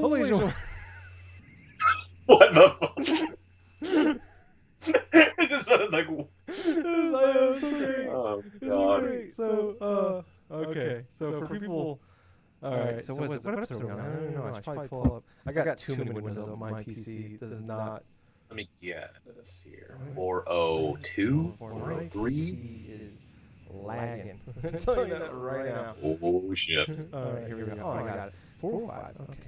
Hopefully you'll... What the fuck? It just sounded like... It was so great. Oh, It was so God. great. So, okay. So for people... Alright, so what episode are we on? I don't even know. I should probably pull up. I got too many windows open. My PC does not... Let me get this here. 402? 403? My PC is lagging. I'm telling you that right now. Oh, shit. Alright, here we go. Oh, I got it. 405. Okay.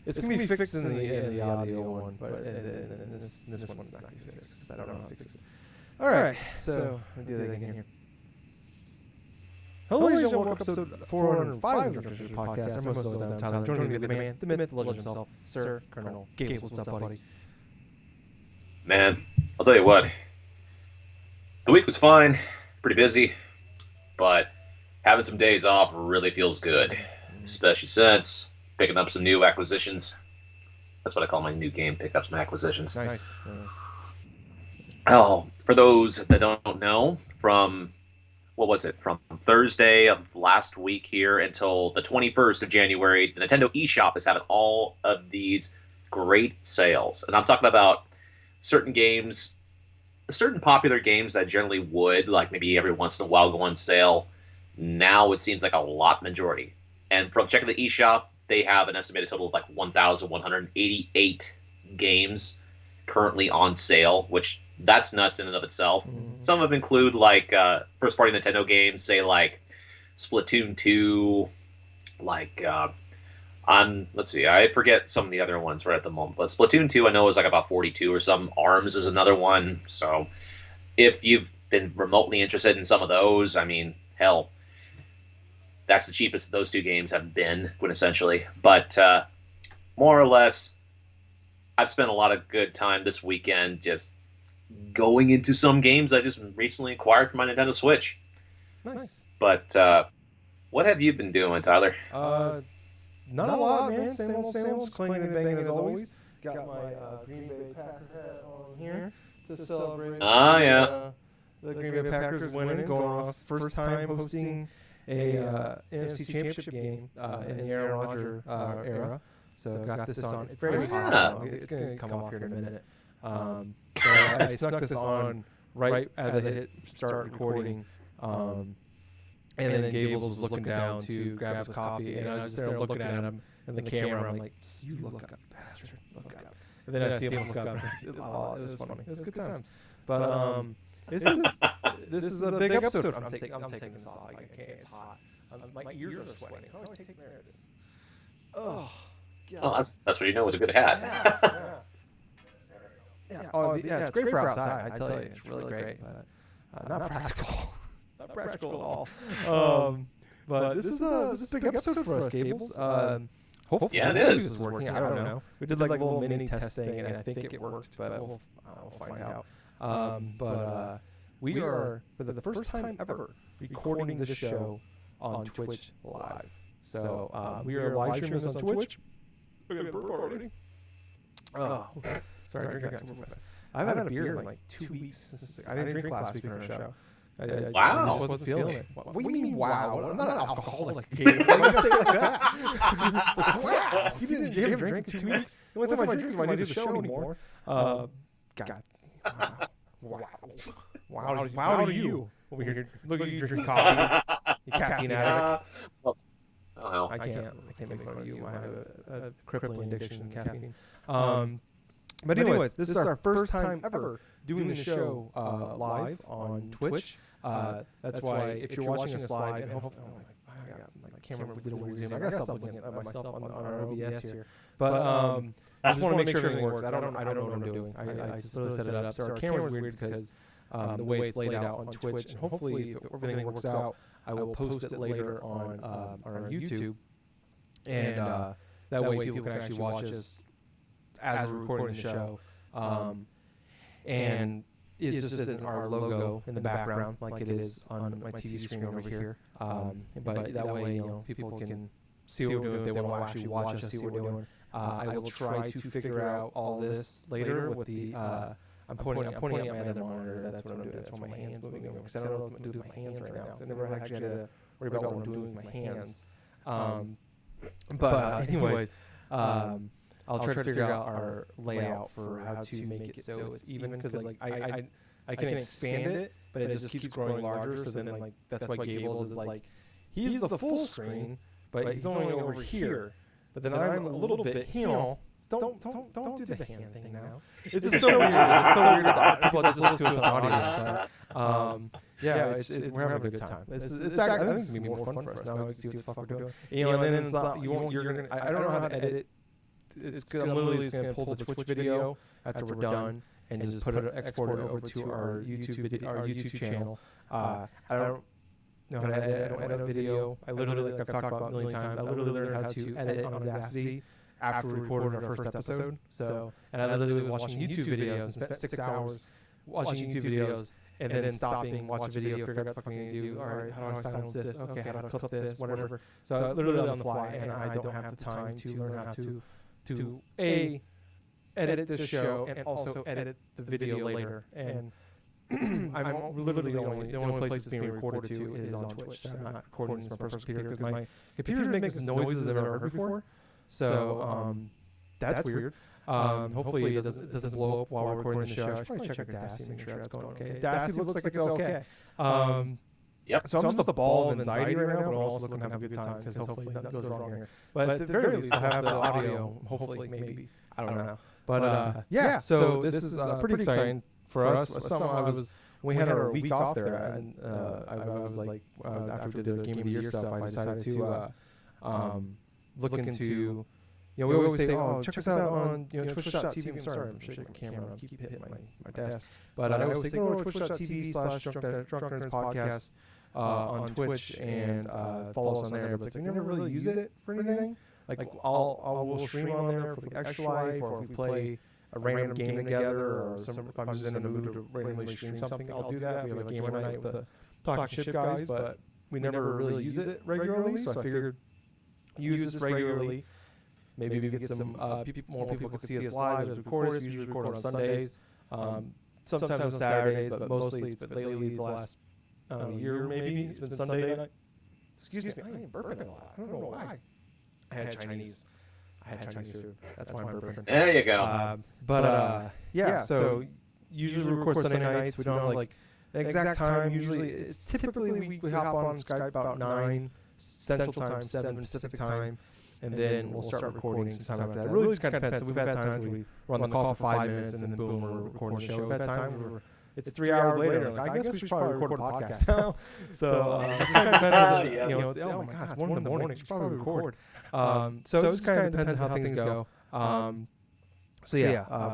It's going to be fixed in the audio one, but in this one's not going to be fixed because I don't know how to fix it. Alright, so I'll do that again here. Hello, ladies and gentlemen, welcome to episode 405 of the Director's Podcast. I'm most of those, I'm Tyler. Joining me, the man, the myth, the legend himself, Sir Colonel Gables. What's up, buddy? Man, I'll tell you what. The week was fine, pretty busy, but having some days off really feels good, especially since picking up some new acquisitions. That's what I call my new game, pick up some acquisitions. Nice. Oh, for those that don't know, from Thursday of last week here until the 21st of January, the Nintendo eShop is having all of these great sales. And I'm talking about certain games, certain popular games that generally would, like maybe every once in a while, go on sale. Now it seems like a lot majority. And from checking the eShop, they have an estimated total of like 1,188 games currently on sale, which that's nuts in and of itself. Some of them include like first-party Nintendo games, say like Splatoon 2, like let's see, I forget some of the other ones right at the moment, but Splatoon 2 I know is like about 42 or some. ARMS is another one. So if you've been remotely interested in some of those, I mean, hell, that's the cheapest those two games have been, quintessentially. But more or less, I've spent a lot of good time this weekend just going into some games I just recently acquired for my Nintendo Switch. Nice. But what have you been doing, Tyler? Not a lot, man. Same old, clanging and banging as always. Got my Green Bay Packer hat on here to celebrate. The Green Bay Packers winning, going off first time hosting a NFC Championship game in the Aaron Rodgers era. So got this on. It's very hot. It's going to come off here in a minute. I snuck this on right as I hit start recording. And then Gables was looking down to grab his coffee, and I was just there looking at him in the camera. I'm like, just you look up, bastard, look up. And then I see him look up. It was funny. It was good times. But this is a big episode. I'm taking this off. I can't. It's hot. My ears are sweating. How do I take there? It is. Oh, God. Oh, that's what you know is a good hat. Yeah. Oh, yeah. It's great for outside. I tell you, it's really great, but not practical. Not practical at all. But this is a big episode for us, Gables. Hopefully this is working. I don't know. We did like a little mini test thing, and I think it worked, but we'll find out. But we are, for the first time ever, recording this show on Twitch live. So we are live streaming this on Twitch. I got a burp already. Oh, sorry, I drank two more fast. I haven't had a beer in like 2 weeks. I didn't drink last week on our show. Wow. I just wasn't feeling it. What do you mean, wow? I'm not an alcoholic. Why do you say it like that? Like, wow. You haven't drank in 2 weeks? The only time I drink is when I do the show anymore. God. Wow to you. Over here. Look at you drinking coffee. You caffeine addict. I can't make fun of you. I have a crippling addiction to caffeine. But anyways, this is our first time ever doing the show live on Twitch. That's why if you're watching us live, and hopefully, my camera did a weird zoom. I gotta stop looking at myself on our OBS here. But I just want to make sure everything works. I don't know what I'm doing. I just literally set it up. So our camera's weird because the way it's laid out on Twitch, and hopefully if everything works out, I will post it later on our YouTube, and that way people can actually watch us as we're recording the show. And it just isn't our logo in the background like it is on my TV screen over here. But that way, people can see what we're doing if they want to actually watch us see what we're doing. I will try to figure out all this later with the. I'm pointing at my other monitor. That's what I'm doing. That's why my hands moving over because I don't know what I'm doing with my hands right now. I never actually had to worry about what I'm doing with my hands. But anyways, I'll try to figure out our layout for how to make it so it's even, because like I can expand it, but it just keeps growing larger. So then like that's why Gables is like he's the full screen, but he's only over here. But then I'm a little bit Don't do the hand thing now. It's just so weird. It's so weird. People just listen to us on audio. But, yeah, we're having a good time. It's actually, I think it's gonna be more fun for us now. We can see what the fuck we're doing. And then it's not. You're gonna. I don't know how to edit. I'm literally just gonna pull the Twitch video after we're done and just export it over to our YouTube channel. I don't know how to edit. I don't edit video. I literally, like I've talked about a million times, I literally learned how to edit on Audacity after we recorded our first episode. So, and I literally was watching YouTube videos and spent 6 hours watching YouTube videos and then stopping, watch a video, figure out what the fuck I'm going to do. All right, how do I silence this? Okay, how do I clip this? Whatever. So literally on the fly, and I don't have the time to learn how to edit this show and also edit the video later. And I'm literally the only place it's being recorded to is on Twitch. So I'm not recording this on my personal computer because my computer's making noises I've never heard before. So that's weird. Hopefully it doesn't blow up while we're recording the show. I should probably check Audacity and make sure that's going okay. Audacity looks like it's okay. Yep. So I'm just a ball of anxiety right now, but I'm also looking to have a good time because hopefully nothing goes wrong here. But at the very least, I'll have the audio. Hopefully, maybe. I don't know. But yeah. So this is pretty exciting for us. We had our week off there, and I was like, after we did the Game of the Year stuff, I decided to look into. We always say, oh, check us out on twitch.tv. I'm sorry, I'm shaking my camera. I keep hitting my desk. But I always say, go to twitch.tv/Drunk Nerds Podcast on Twitch and follow us on there. But it's like, we never really use it for anything. Like, we'll stream on there for the extra life, or if we play a random game together, or if I'm just in a mood to randomly stream something, I'll do that. We have a gamer night with the Talking Ship guys, but we never really use it regularly. So I figured use this regularly. Maybe we get some more people can see us live as recorders. We usually record on Sundays, sometimes on Saturdays, but mostly it's been lately the last year maybe. It's been Sunday night. Excuse me, I am burping a lot. I don't know why. I had Chinese food. That's why I'm burping. There you go. Yeah, so usually we record Sunday nights. We don't have like the exact time. Usually it's typically we hop on Skype about 9 Central Time, 7 Pacific Time. And then we'll start recording sometime after that. It really just kind of depends. So we've had times where we're on the call for 5 minutes and then boom, we're recording the show. We've had times where it's 3 hours later. Like, I guess we should probably record a podcast now. So it kind of depends. It's, oh my God, it's 1 in the morning. We should probably record. So it just kind of depends on how things go.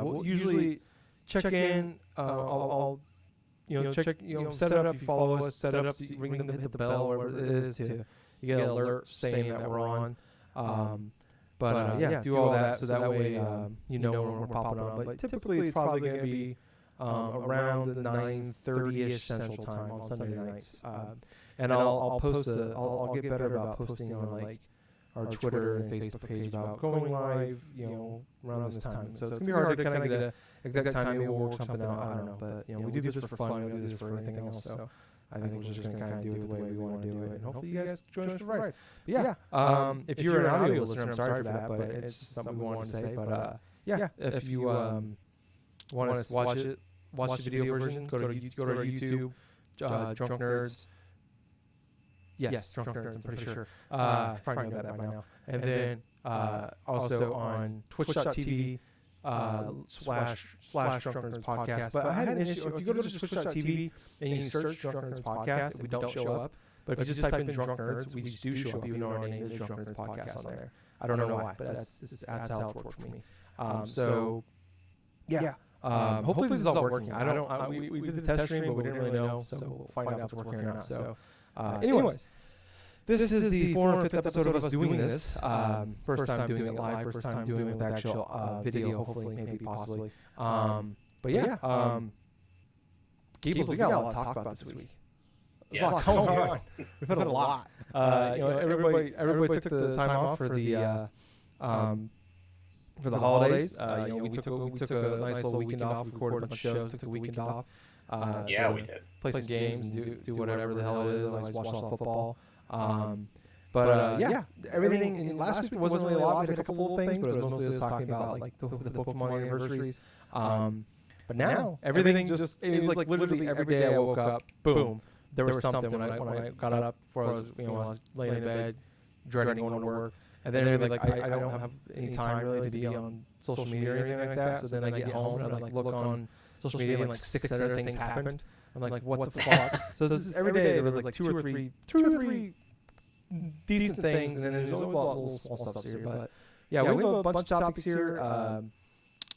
We'll usually check in. I'll check, set it up. You follow us, set it up, so you ring them, hit the bell, or whatever it is to you get an alert saying that we're on. Do all that so that way when we're popping on. But typically it's probably going to be around the 9:30ish Central Time on Sunday nights. And I'll post I'll get better about posting on like our Twitter and Facebook page about going live, around this time. So it's gonna be hard to kind of get an exact time. Maybe we'll work something out. I don't know, but we do this for fun. We don't do this for anything else. So I think we're just going to kind of do it the way we want to do it. And hopefully you guys join us for the ride. But if you're an audio listener, I'm sorry for that, but it's just something we wanted to say. But if you want to watch the video version, go to our YouTube, Drunk Nerds. Yes, Drunk Nerds, I'm pretty sure. Probably know that by now. And then also on twitch.tv slash Drunk Nerds Podcast. But I had an issue. If you go to just twitch.tv and you search Drunk Nerds Podcast, we don't show up. But if you just type in Drunk Nerds, we do show up, even though our name is Drunk Nerds Podcast on there. I don't know why, but that's how it's worked for me. Hopefully this is all working. We did the test stream, but we didn't really know, so we'll find out if it's working or not. So, anyways. This is the 405th episode of us doing this. First time doing it live, first time doing it with actual video, hopefully, maybe, possibly. Gables, we got a lot to talk about this week. There's a lot going on. We've had a lot. Everybody took the time off for the holidays. We took a nice little weekend off. We recorded a bunch of shows, took the weekend off. We did. Play some games and do whatever the hell it is. Otherwise, watch a lot of football. But yeah, everything. And last week there wasn't really a lot. We had a couple of things, but it was mostly just talking about like the Pokemon anniversaries. But now everything just it was like literally every day I woke up, boom, there was something when I got up before I was laying in bed, dreading going to work. And then like I don't have any time really to be on social media or anything like that. So then I get home and I like look on social media and like 6 other things happened. I'm like, what the fuck? So this is every day there was like two or three decent things, and then there's a lot of little small stuff here. But yeah, we have a bunch of topics here.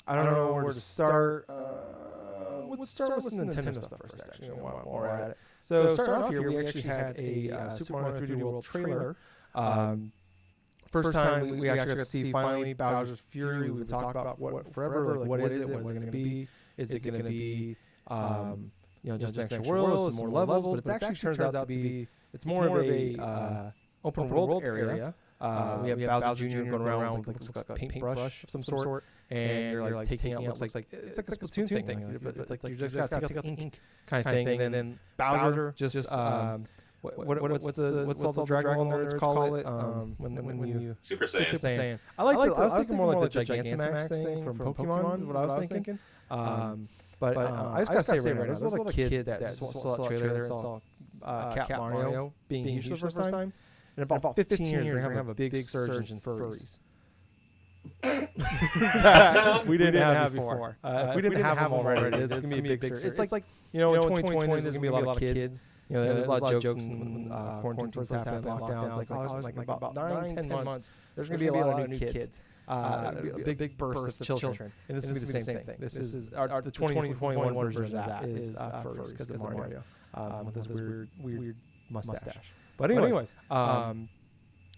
I don't know where to start. Let's start with some Nintendo stuff first, actually, while we're at it. So starting off here, we actually had a Super Mario 3D World trailer. First time we actually got to see finally Bowser's Fury. We've been talking about what forever. Like, what is it? What is it going to be? Is it going to be, just an extra world, some more levels? But it actually turns out to be, it's more of a open world area. We have Bowser Jr. going around with looks like a paintbrush of some sort, and you're like taking out, looks like it's like a Splatoon thing, but it's like you just got to take out the ink kind of thing, and then Bowser just what's all the Dragon Ball nerds call it when you Super Saiyan. I was thinking more like the Gigantamax thing from Pokemon. What I was thinking. But I just gotta say right now, there's a lot of kids that saw that trailer and saw Cat Mario being huge for the first time. In about 15 years, we're going to have a big surge in furries. we didn't have before. If we didn't have them already, it's going to be a big surge. It's like in 2020, there's going to be a lot of kids. There's a lot of jokes when quarantine first happened, lockdowns. Like about 9-10 months, there's going to be a lot of new kids. A big burst of children. And this is going to be the same thing. This is the 2021 version of that is furries because of Mario with this weird mustache. But anyways, finally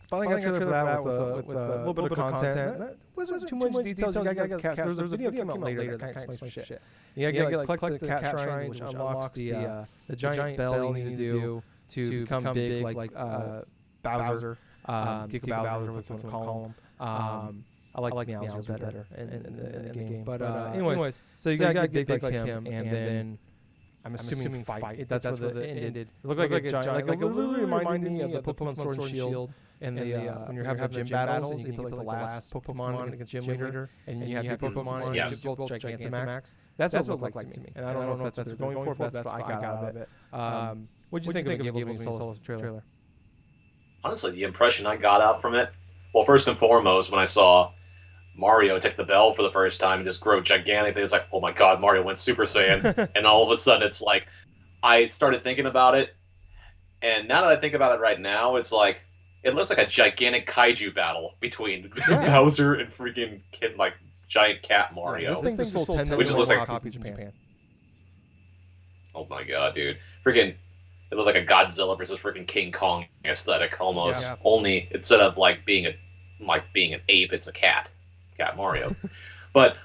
got a trailer for that with a little bit of content. That wasn't too much details. You gotta get there's a video came out later that kind of explains some shit. You gotta collect the cat shrines, which unlocks the giant bell you need to do to become big like Bowser, Giga Bowser, what you want to call him. I like Meowser better in the game. But anyways, so you gotta get big like him, and then I'm assuming fight. That's where it ended. It looked like a giant, like literally reminded me of the Pokemon Sword and Shield, and the when you're having gym battles and you get to like the last Pokemon against gym leader, and you have your Pokemon and you get both Gigantamax. That's what it looked like to me, and I don't know if that's what they're going for, but that's what I got out of it. What did you think of the Gables and Tyler trailer? Honestly, the impression I got out from it, well, first and foremost, when I saw Mario take the bell for the first time and just grow gigantic, it was like, oh my god, Mario went Super Saiyan. And all of a sudden it's like, I started thinking about it, and now that I think about it right now, it's like, it looks like a gigantic kaiju battle between Bowser and freaking giant cat Mario. This thing sold 10 million copies in Japan. Oh my god, dude. Freaking, it looked like a Godzilla versus freaking King Kong aesthetic almost. Yeah. Only instead of being an ape, it's a cat Mario. But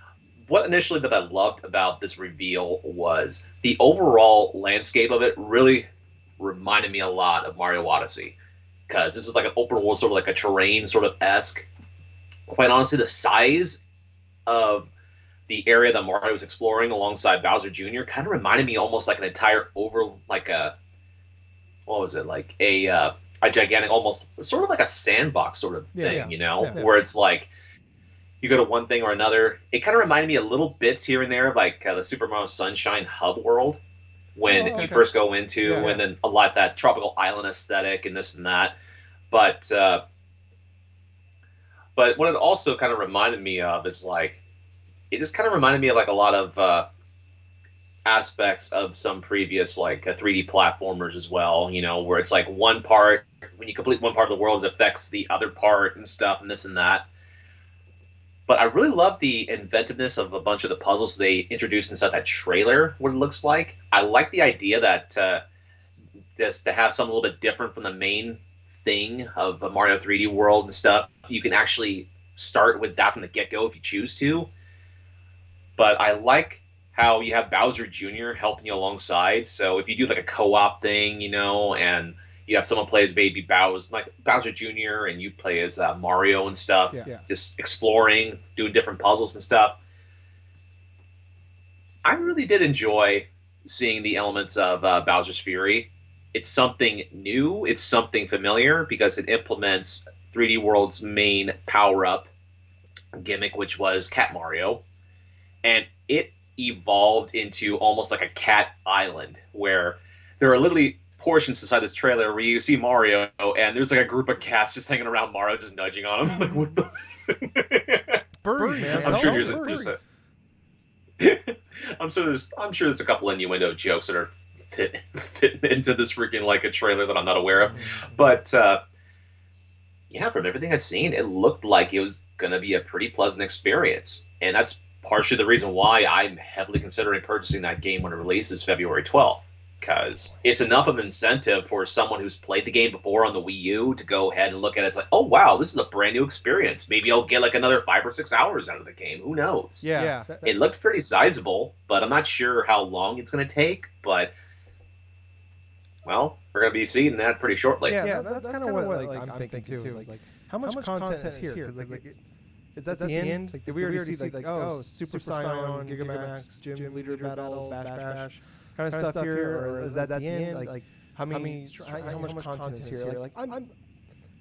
what initially that I loved about this reveal was the overall landscape of it really reminded me a lot of Mario Odyssey, because this is like an open world, sort of like a terrain sort of esque. Quite honestly, the size of the area that Mario was exploring alongside Bowser Jr. kind of reminded me almost like an entire a gigantic, almost sort of like a sandbox sort of thing, where it's like you go to one thing or another. It kind of reminded me a little bits here and there of like the Super Mario Sunshine hub world when you first go into, and then a lot of that tropical island aesthetic and this and that. But what it also kind of reminded me of is like, it just kind of reminded me of like a lot of aspects of some previous 3D platformers as well, where it's like one part, when you complete one part of the world, it affects the other part and stuff and this and that. But I really love the inventiveness of a bunch of the puzzles they introduced inside that trailer, what it looks like. I like the idea that just to have something a little bit different from the main thing of a Mario 3D World and stuff. You can actually start with that from the get-go if you choose to. But I like how you have Bowser Jr. helping you alongside. So if you do like a co-op thing, and you have someone play as baby Bowser, like Bowser Jr., and you play as Mario and stuff, just exploring, doing different puzzles and stuff. I really did enjoy seeing the elements of Bowser's Fury. it's something new, it's something familiar because it implements 3D World's main power-up gimmick, which was Cat Mario, and it evolved into almost like a cat island where there are literally portions inside this trailer where you see Mario and there's like a group of cats just hanging around Mario, just nudging on him. Like, what the? Furries, man. I'm sure I'm sure there's a couple innuendo jokes that are fit into this freaking like a trailer that I'm not aware of. But yeah, from everything I've seen, it looked like it was gonna be a pretty pleasant experience, and that's partially the reason why I'm heavily considering purchasing that game when it releases February 12th. Because it's enough of an incentive for someone who's played the game before on the Wii U to go ahead and look at it. It's like, oh wow, this is a brand new experience. Maybe I'll get like another 5 or 6 hours out of the game. Who knows? Yeah. It looked pretty sizable, but I'm not sure how long it's going to take. But well, we're going to be seeing that pretty shortly. Yeah, that's kind of what like, I'm thinking too. Is like, how much content is here? Because like, is that the end? Like, did we already see like oh, Super Saiyan, Gigamax, Gym Leader Battle, Bash kind of stuff here, or is that the end? Like how much content is here? Like I'm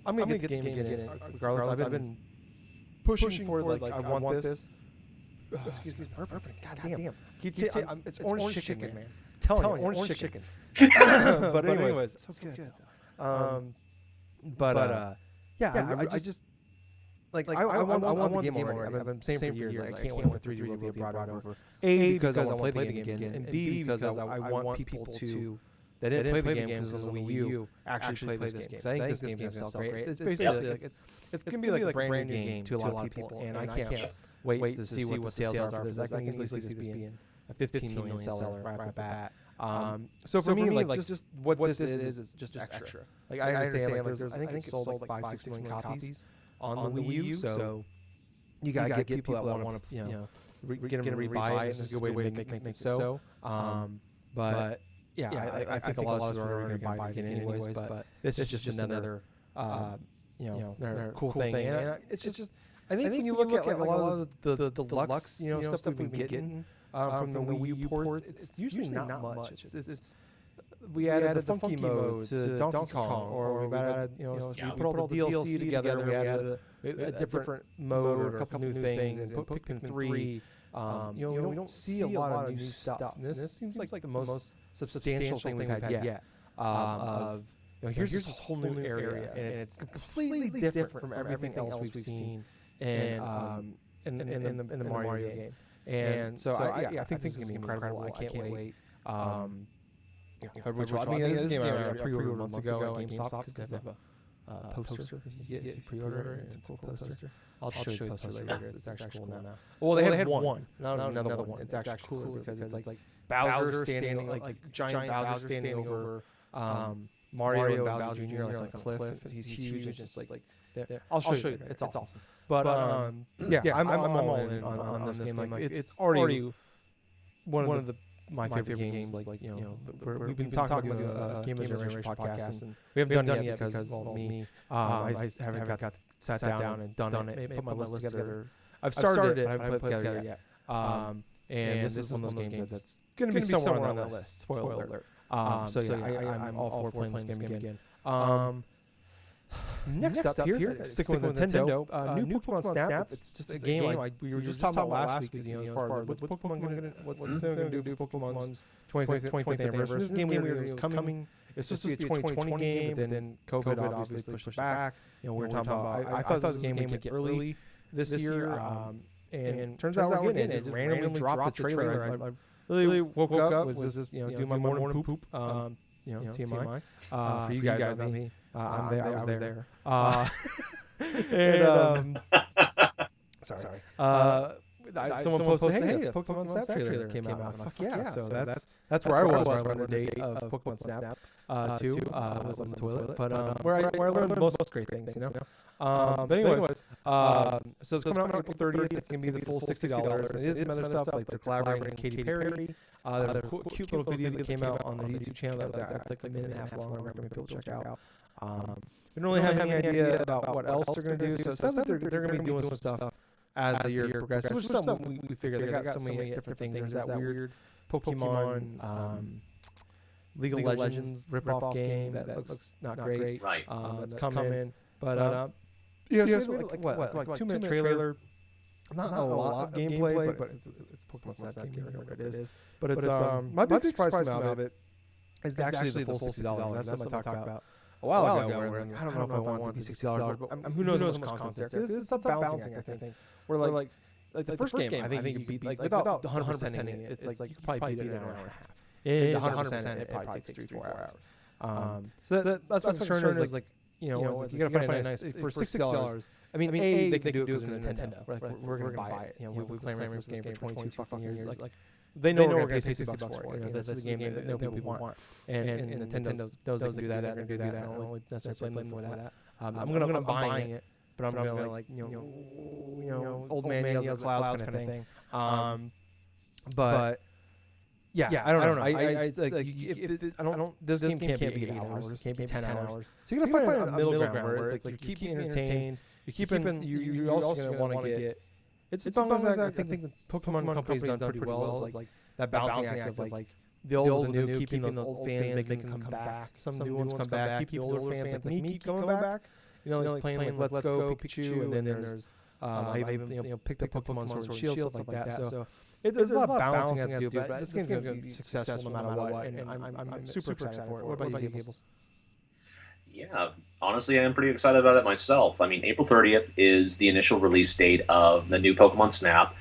gonna get the game again, regardless. I've been pushing for like I want this. Excuse me, perfect. God damn. It's orange chicken, man. Telling you, orange chicken. But anyways, so good. Yeah, I just like I want the game already. I've been saying for years like, I can't wait for 3D World to get brought over. A, because I want to play the game again, and B, because I want people to that didn't play the game because of the Wii U actually play this game. Because I think this game's gonna sell great. It's basically like it's gonna be like a brand new game to a lot of people, and I can't wait to see what the sales are for this. I can easily see this being a 15 million seller right off the bat. So for me, like just what this is just extra. Like I understand, like I think it sold like 5-6 million copies on the Wii U, so you gotta get people that want to get them to rebuy it. This is a good way to make it so. But yeah, I think a lot of people are going to buy it again anyways. But this is just another cool thing. And it's just I think when you look at like a lot of the deluxe stuff that we've been getting from the Wii U ports, it's usually not much. It's we added the funky mode to Donkey Kong, or we added we put all the DLC together. We added a different mode or a couple new things, and put Pikmin 3. We don't see a lot of new stuff. And this seems like the most substantial thing we've had yet. Here's this whole new area, and it's completely different from everything else we've seen in the Mario game. And so I think this is gonna be incredible. I can't wait. February 12th. I mean, this game I pre-ordered months ago at GameStop because they have a poster. You pre-order it, it's a cool poster. I'll show you the poster later. It's actually cool now. Well, they had one, not another one. It's actually cooler because it's like Bowser standing, like giant Bowser standing over Mario and Bowser Jr. like on a cliff. He's huge. It's just like I'll show you. It's awesome. But yeah, I'm all in on this game. Like it's already one of my favorite games. Like we've been talking about the Game Generation podcast, and we haven't done it yet because me. I haven't got sat down and done it. Put my list together. I've started it, but I haven't put it together yet. And this is one of those games that's going to be somewhere on that list. Spoiler alert. So yeah, I'm all for playing this game again. Next up here, sticking with Nintendo, new Pokemon Snap. It's just a game we were just talking about last week. As far as what's Nintendo going to do for Pokemon's 25th anniversary. This game was coming. It's supposed to be a 2020 game, but then COVID obviously pushed it back. We're talking about. I thought this game would get early this year, and turns out we're getting it. It just randomly dropped the trailer. I really woke up, was just do my morning poop. TMI. For you guys, not me. I was there. And sorry. Someone posted, "Hey, a Pokemon Snap trailer came out." Fuck yeah! So that's where I was when I learned the date of Pokemon Snap. Too. I was on the toilet, but where I learned most great things, But anyways, so it's coming out on April 30th. It's gonna be the full $60. And it is some other stuff like they're collaborating with Katy Perry. There's a cute little video that came out on the YouTube channel that's like a minute and a half long. I recommend people check out. We don't really have any idea about what else they're gonna do, so it sounds like they're gonna be doing some stuff as the year progresses. Which is something we figured they got so many different things. There's that weird Pokemon League of Legends ripoff game that looks not great. Right. That's coming. But yeah, so like 2-minute trailer. Not a lot of gameplay, but it's Pokemon Snap game, whatever it is. But it's my big surprise coming out of it is actually the full $60. That's something I talked about a while ago. Where like, I don't know if I want it to be $60, but who knows how much content's there? This is stuff balancing, I think. Where like the first game, I think you can beat like without 100%ing it. It's like you could probably beat it in an hour and a half. And 100%, it probably takes 3-4 hours. So that's my concern is like. You gotta find a nice for $60. I mean, they can do it because it's Nintendo. We're gonna buy it. We've claimed this game for 22 fucking years. Like they know we're gonna pay $60 for it. This is a game that no people want, and Nintendo knows they can do that. They're gonna do that. I don't really necessarily blame them for that. I'm buying it, but I'm gonna like old man yells at clouds kind of thing. But. Yeah, I don't know. I don't. This game can't be 8 hours. It can't be 10 hours. So you're gonna find a middle ground where it's like you're keeping entertained. You're also gonna want to get. It's balance act. I think the Pokemon company's done pretty well. Like that balancing act of like the old and the new, keeping those old fans, making them come back. Some new ones come back. Keep the older fans like me keep coming back. Like playing like Let's Go Pikachu, and then there's I even picked up Pokemon Sword and Shield, stuff like that. So. There's a lot of balancing to do, but this game's going to be successful no matter what, and I'm super excited for it. What about you, Gables? Yeah, honestly, I'm pretty excited about it myself. I mean, April 30th is the initial release date of the new Pokemon Snap.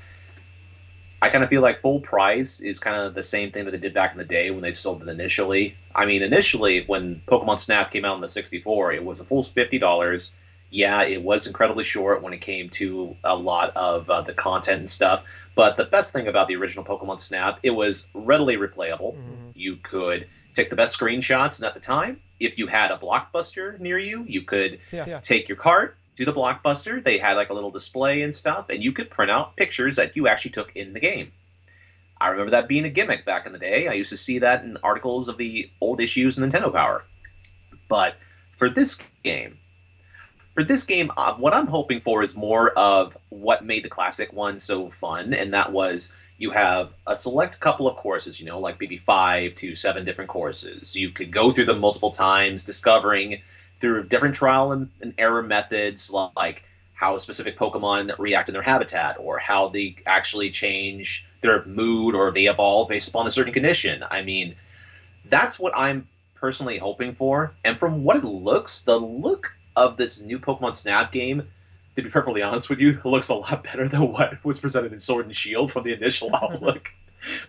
I kind of feel like full price is kind of the same thing that they did back in the day when they sold it initially. I mean, initially, when Pokemon Snap came out in the 64, it was a full $50. Yeah, it was incredibly short when it came to a lot of the content and stuff. But the best thing about the original Pokemon Snap, it was readily replayable. Mm-hmm. You could take the best screenshots, and at the time, if you had a Blockbuster near you, you could take your cart to the Blockbuster. They had like a little display and stuff, and you could print out pictures that you actually took in the game. I remember that being a gimmick back in the day. I used to see that in articles of the old issues of Nintendo Power. But for this game, what I'm hoping for is more of what made the classic one so fun, and that was you have a select couple of courses, like maybe 5 to 7 different courses. You could go through them multiple times, discovering through different trial and error methods, like how specific Pokemon react in their habitat, or how they actually change their mood, or they evolve based upon a certain condition. I mean, that's what I'm personally hoping for, and from what it looks, the look of this new Pokemon Snap game, to be perfectly honest with you, it looks a lot better than what was presented in Sword and Shield from the initial outlook.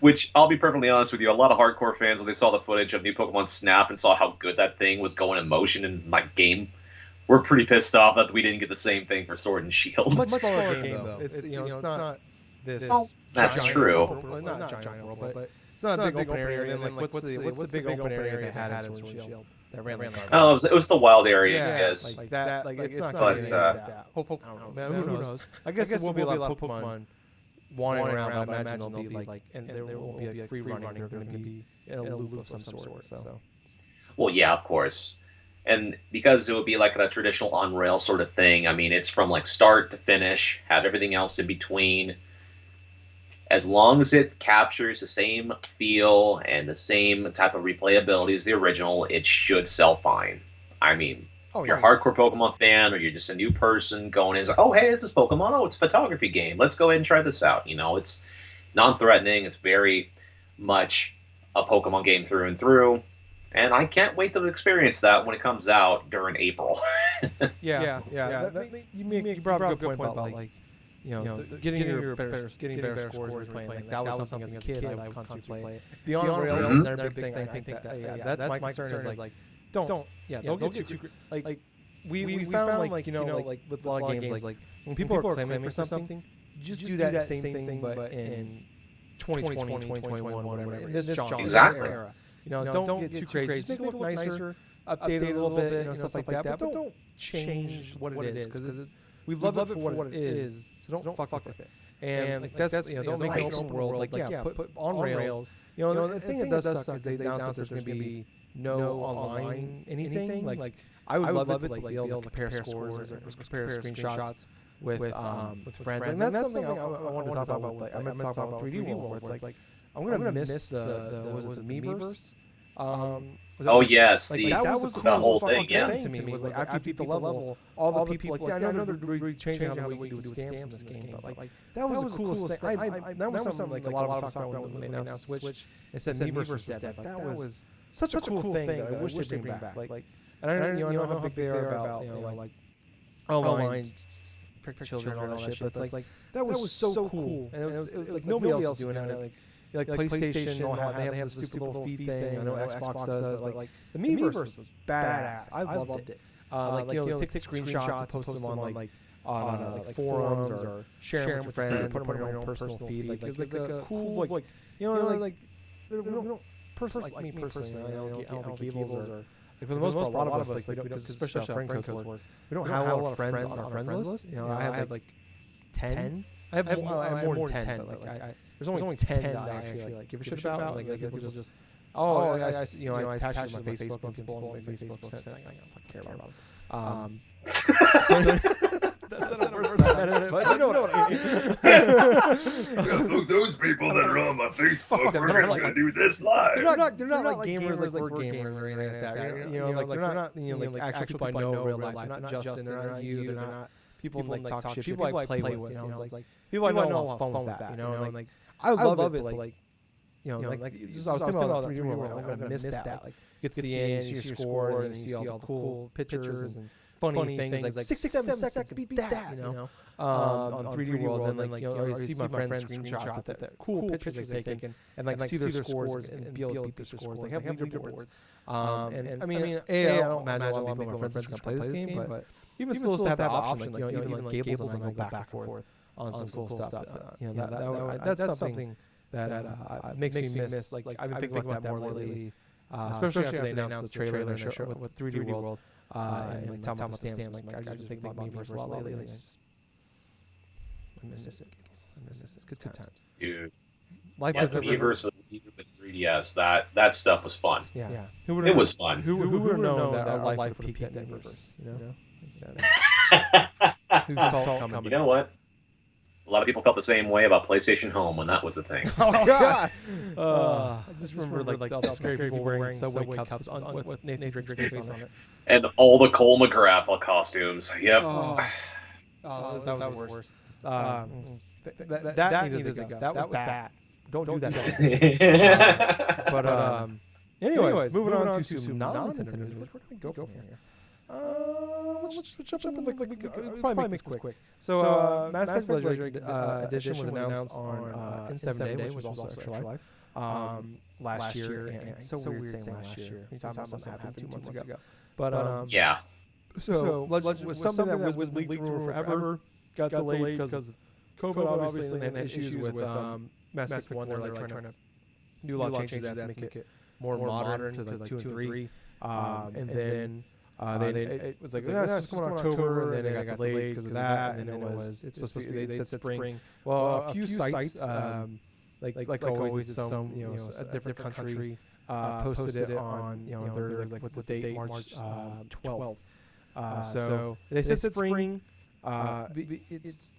Which, I'll be perfectly honest with you, a lot of hardcore fans, when they saw the footage of new Pokemon Snap and saw how good that thing was going in motion in my game, were pretty pissed off that we didn't get the same thing for Sword and Shield. Much smaller game, though. It's not this. Well, that's true. Not giant world, but it's not a big open area. And what's the big open area they had in Sword and Shield? Oh, it was the wild area, I guess. Like that. Like it's not going to be like that. Hopefully, who knows? I guess there will be a lot of Pokemon wandering around, but I imagine they'll be like, and there won't be like free running. They're going to be in a loop of some sort. So. Well, yeah, of course. And because it would be like a traditional on-rail sort of thing, I mean, it's from like start to finish, have everything else in between. As long as it captures the same feel and the same type of replayability as the original, it should sell fine. I mean, if you're a hardcore Pokemon fan, or you're just a new person going in, it's like, oh, hey, this is Pokemon. Oh, it's a photography game. Let's go ahead and try this out. It's non-threatening. It's very much a Pokemon game through and through. And I can't wait to experience that when it comes out during April. Yeah. You brought up a good point about like, getting better scores when playing. Like, that was something as a kid I would constantly play. Beyond Rails is another big thing. I think that's my concern is like, don't get too like we found like with a lot of games like when people are claiming for something, just do that same thing but in 2020, 2021, whatever. In this genre, exactly. Era. Don't get too crazy. Just make it look nicer, update it a little bit, stuff like that. But don't change what it is, because we love it for what it is. So don't fuck with it. And like that's don't make an open world. Like put on rails. The thing that does suck is they announced that there's going to be no online anything. Like I would love it to be able to compare scores or compare screenshots with friends. And that's something I wanted to talk about. I'm going to talk about 3D World, where it's like I'm going to miss the Miiverse. Oh yes, like the that was the that whole coolest thing. fucking Yes. thing to me. Was like after you beat the level, all the people like I know they're really changing how we can do with stamps in this game, but like that was the coolest thing. That was something like a lot of us talked about when they announced the Switch. It said Miiverse was dead. Like that was such a cool thing that I wish they'd bring back. Like, and I know how big they are about like online protect children and all that shit, but it's like that was so cool, and it was like nobody else was doing it. Like PlayStation, they have the stupid little feed thing. I know Xbox does, but like the Miiverse was badass. I loved it. Take the screenshots and post them on like forums or share them with your friends, put them on your own personal feed. Like it's like a cool like we don't personally like me personally. I don't think Gables or like for the most part, a lot of us like we don't, especially our friend codes work. We don't have a lot of friends on our friends list. I have like 10. I have more than 10, but like there's only 10 that I actually like give a shit about. Like people just I attach it to my Facebook and people on my Facebook send I don't care about them. That's not a word but you know what I mean. Look, those people that are on my Facebook, we're just gonna do this live. They're not like gamers like we're gamers or anything like that. They're not like actual people I know in real life. They're not Justin. They're not you. They're not people like talk shit. People I play with. It's like people I know will have fun with that. And like I love it. Like I was thinking about 3D World. I'm gonna miss that. Like get to the end, you see your score, and you see all the cool pictures and funny things like 6-7 seconds beat that. On 3D World, and then you see my friends' screenshots of the cool pictures they've taken, and like see their scores and be able to beat their scores. Like have leaderboards. And I mean, I don't imagine a lot of people, my friends, gonna play this game, but even still to have that option, like even like Gables and I go back and forth on some cool stuff. That's something that makes me miss. Like I've been thinking about that more lately, especially after they announced the trailer with 3D World. And like talking about the stamps, like I just think about Miiverse a lot lately. I miss it. I miss it. It's good times. Dude. Life the Miiverse with 3DS, that stuff was fun. Yeah. It was fun. Who would have known that our life would peak that Miiverse? Who saw it coming? You know what? A lot of people felt the same way about PlayStation Home when that was a thing. Oh God! I just remember like all the scary people wearing Subway cups with Nathan Drake's face on it, and all the Cole McGrath costumes. Yep. That was worse. That needed to go. That was bad. Don't do that. But anyways, moving on to some non-Nintendo news. Where can we go from here? Let's jump up and we could probably make this quick. So, Mass Effect Legendary Edition was announced on in 7 Day, which was also Extra Life, last year. And it's so weird saying last year. You're talking about something that happened 2 months ago. But yeah. So Legend was something that was leaked through forever, got delayed because of COVID, obviously, and they had issues with Mass Effect 1. They're like trying to do a lot of changes to make it more modern to like 2 and 3. And then it was like, it's supposed to come in October, and then it got delayed because of that, and then it's supposed to be, they said spring. Well, a few sites, like always, some, a different country posted it on, there's like with the date, March 12th. So they said spring, it's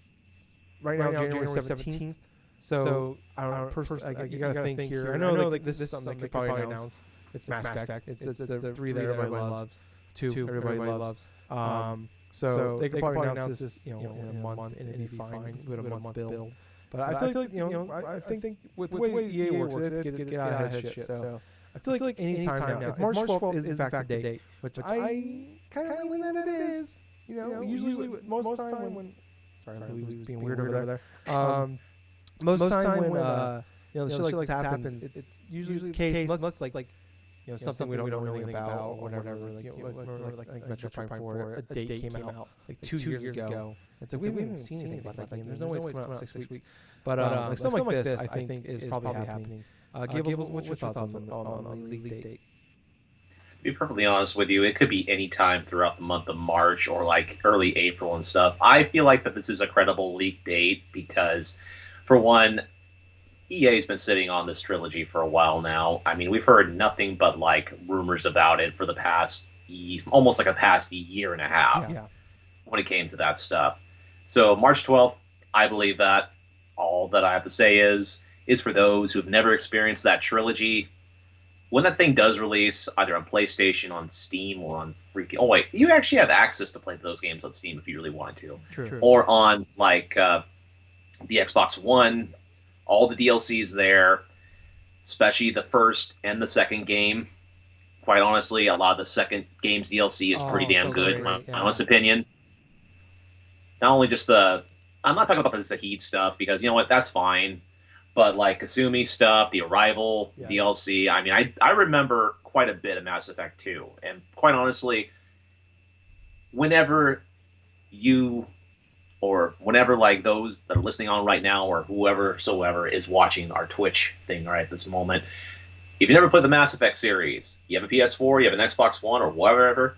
right now January 17th. So I don't know, you gotta think here. I know like this is something they could probably announce. It's Mass Effect. It's the 3 that everybody loves. 2 everybody loves. So they could probably announce this, in a month, and it'd be fine with a month build. But I feel like, I think with the way EA works, they get out ahead of shit. So I feel like any time now, if March 12th is in fact the date, which I kind of believe that it is. Usually most of the time when sorry, Louis was being weird over there. Most of the time when shit like this happens, it's usually the case. Let's like something we don't know anything about or whatever. Like Metro Prime 4, a date came out like 2 years ago. It's like we haven't even seen anything about that game. There's no way it's coming out in 6 weeks. But like something like this, I think is probably happening. Gables, what's your thoughts on the leak date? To be perfectly honest with you, it could be any time throughout the month of March or like early April and stuff. I feel like that this is a credible leak date because, for one, EA's been sitting on this trilogy for a while now. I mean, we've heard nothing but like rumors about it for the past almost like a past year and a half when it came to that stuff. So March 12th, I believe that. All that I have to say is for those who have never experienced that trilogy, when that thing does release, either on PlayStation, on Steam, or on freaking... Oh, wait. You actually have access to play those games on Steam if you really wanted to. True. Or on, like, the Xbox One, all the DLCs there, especially the first and the second game. Quite honestly, a lot of the second game's DLC is pretty damn good, in my honest opinion. Not only just the... I'm not talking about the Zahid stuff, because, you know what, that's fine. But, like, Kasumi stuff, the Arrival DLC, I mean, I remember quite a bit of Mass Effect 2. And quite honestly, whenever you, or whenever, like, those that are listening on right now, or whoever is watching our Twitch thing right at this moment, if you never played the Mass Effect series, you have a PS4, you have an Xbox One, or whatever,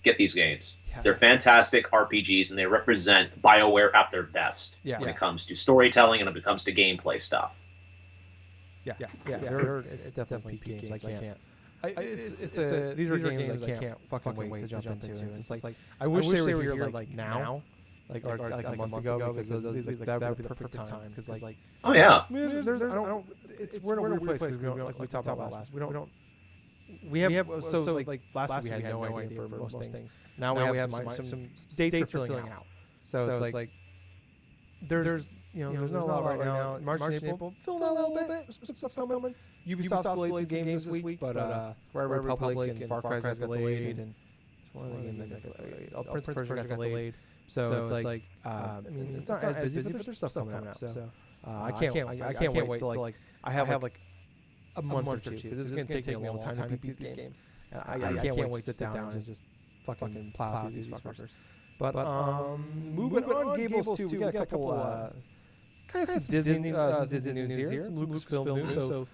get these games. Yes. They're fantastic RPGs, and they represent BioWare at their best when it comes to storytelling and when it comes to gameplay stuff. They're definitely peak games. I can't. These are games I can't fucking wait to jump into. It's like I wish they were here like now, like a month ago, because that would be the perfect time. Because like, oh yeah, I mean, there's I don't. We're in a weird place because we don't, like we talked about last. We have so like last week we had no idea for most things. Now we have some dates are filling out. So it's like there's there's not a lot right now. March and April filling out a little bit. There's good stuff coming. Ubisoft delayed some games this week, but Red Republic and Far Cry got delayed, and one of the games that got delayed. Prince of Persia got delayed. So it's like I mean it's not as busy, but there's stuff coming out. So I can't wait till like I have like a month or two, because this is going to take me a long time to beat these games. I can't wait to sit down and just fucking plow through these fuckers. But moving on, Gables 2, we got a couple kind of some Disney news here, some Lucasfilm news. So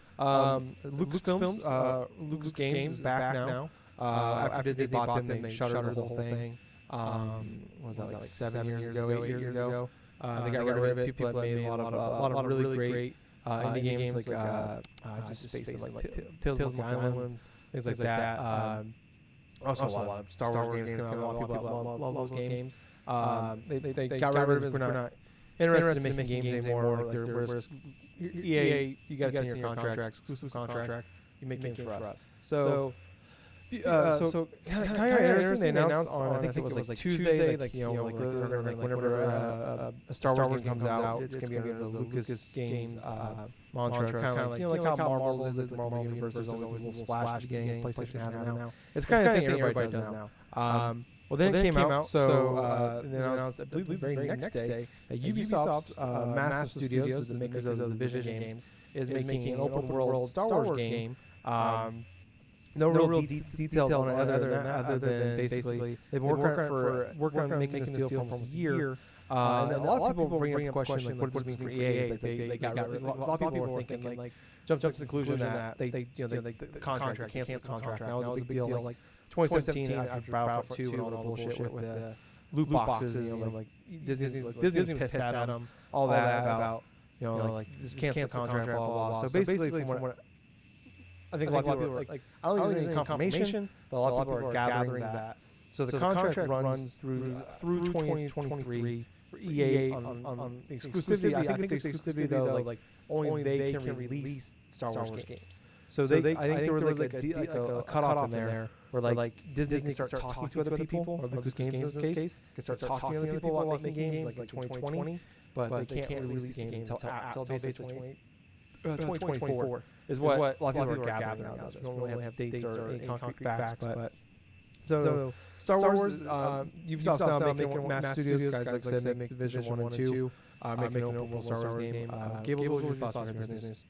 Lucas Games is back now. After Disney bought them, they shuttered the whole thing. What was that, like 7 years ago, 8 years ago? They got rid of it. People have made a lot of really great indie games like just Space and like Tales of Island, things like that. Also a lot of Star Wars games come out. A lot of people love those games. They got rid of it. We're not interested in making games anymore. Like whereas EA, you got to in your contract, exclusive contract, you make games for us. So kind of interesting. They announced on I think it was like Tuesday, like whenever a Star Wars game comes out, it's gonna be under the Lucas Games mantra, kind of like how Marvel is. Like the Marvel universe, there's always a little splash at the beginning. PlayStation has it now. It's kind of thing everybody does now. Well, then it came out. So they announced, I believe, the very next day, that Ubisoft's Massive Studios, the makers of the Division games, is making an open world Star Wars game. No real details on it other than basically they've been working on making this deal for almost a year. And a lot of people bring up the question, like, what does this mean for EA? Like, they got rid of, a lot of people were thinking, like, jumped to the conclusion that they the contract, they canceled the contract. That was a big deal. Like 2017 after Battlefront 2 and all the bullshit with the loot boxes, like Disney was pissed at them, all that about, like this cancel the contract, blah blah blah. So basically, from what I think a lot of people are like, I don't think there's any confirmation, but a lot of people are gathering that. So the contract runs through 2023 for EA on exclusivity. I think it's exclusivity though, like only they can release Star Wars games. So I think there was like a cutoff in there where like Disney can start talking to other people, or Lucas Games in this case, can start talking to other people about making games like 2020, but they can't release the games until basically 2024 is what a lot of people are gathering now. We don't really have dates or any concrete facts, but so Star Wars, Ubisoft's now making Massive Studios, guys like I said, make Division 1 and 2, making an open world Star Wars game. Gables, what was your thoughts on this news?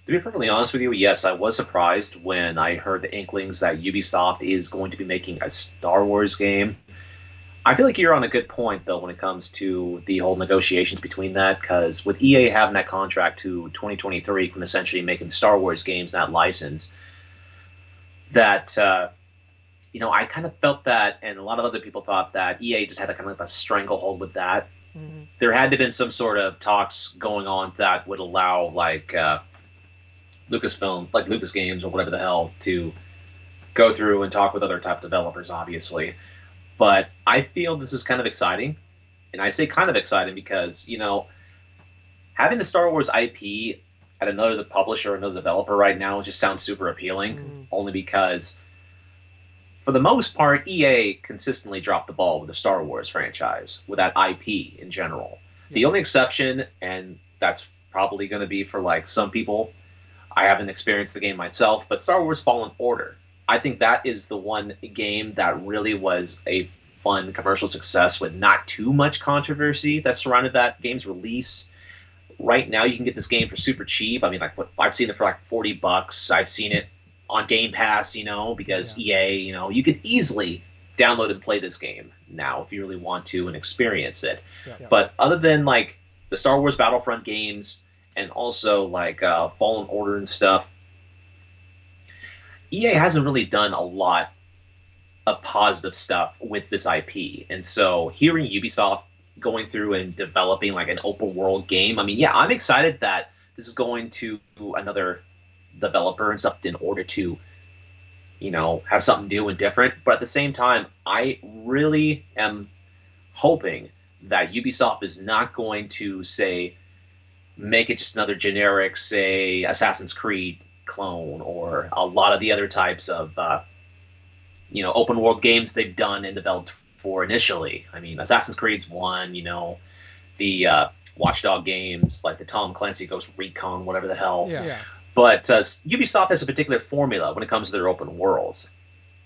To be perfectly honest with you, yes, I was surprised when I heard the inklings that Ubisoft is going to be making a Star Wars game. I feel like you're on a good point, though, when it comes to the whole negotiations between that, because with EA having that contract to 2023, when essentially making Star Wars games, that license, that, I kind of felt that, and a lot of other people thought that EA just had a kind of a stranglehold with that. Mm-hmm. There had to have been some sort of talks going on that would allow, like, Lucasfilm, like Lucas Games or whatever the hell, to go through and talk with other type of developers, obviously. But I feel this is kind of exciting. And I say kind of exciting because, having the Star Wars IP at another publisher, another developer right now just sounds super appealing, only because for the most part, EA consistently dropped the ball with the Star Wars franchise, with that IP in general. Yeah. The only exception, and that's probably going to be for like some people, I haven't experienced the game myself, but Star Wars Fallen Order. I think that is the one game that really was a fun commercial success with not too much controversy that surrounded that game's release. Right now, you can get this game for super cheap. I mean, like I've seen it for like $40. I've seen it on Game Pass, because EA, you could easily download and play this game now if you really want to and experience it. Yeah. But other than like the Star Wars Battlefront games and also like Fallen Order and stuff, EA hasn't really done a lot of positive stuff with this IP. And so hearing Ubisoft going through and developing like an open world game, I mean, yeah, I'm excited that this is going to another developer and stuff in order to, have something new and different. But at the same time, I really am hoping that Ubisoft is not going to, say, make it just another generic, say, Assassin's Creed clone or a lot of the other types of, open world games they've done and developed for initially. I mean, Assassin's Creed's one, the Watchdog games, like the Tom Clancy Ghost Recon, whatever the hell. Yeah. But Ubisoft has a particular formula when it comes to their open worlds.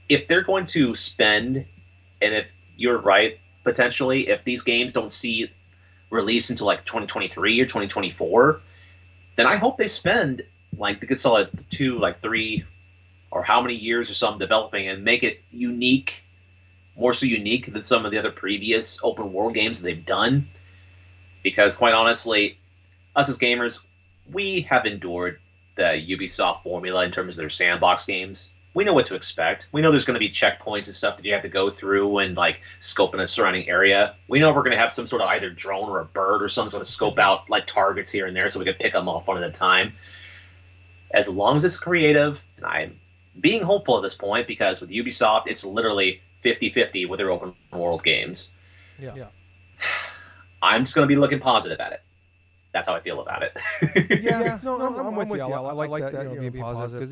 If they're going to spend, and if you're right, potentially, if these games don't see release until like 2023 or 2024, then I hope they spend like the good solid 2, like 3, or how many years or something developing and make it unique, more so unique than some of the other previous open world games that they've done. Because quite honestly, us as gamers, we have endured the Ubisoft formula in terms of their sandbox games. We know what to expect. We know there's going to be checkpoints and stuff that you have to go through and like scope in a surrounding area. We know we're going to have some sort of either drone or a bird or some sort of scope out like targets here and there so we can pick them off one at a time. As long as it's creative, and I'm being hopeful at this point because with Ubisoft, it's literally 50-50 with their open world games. Yeah. I'm just going to be looking positive at it. That's how I feel about it. No, I'm with you. I like that, being positive.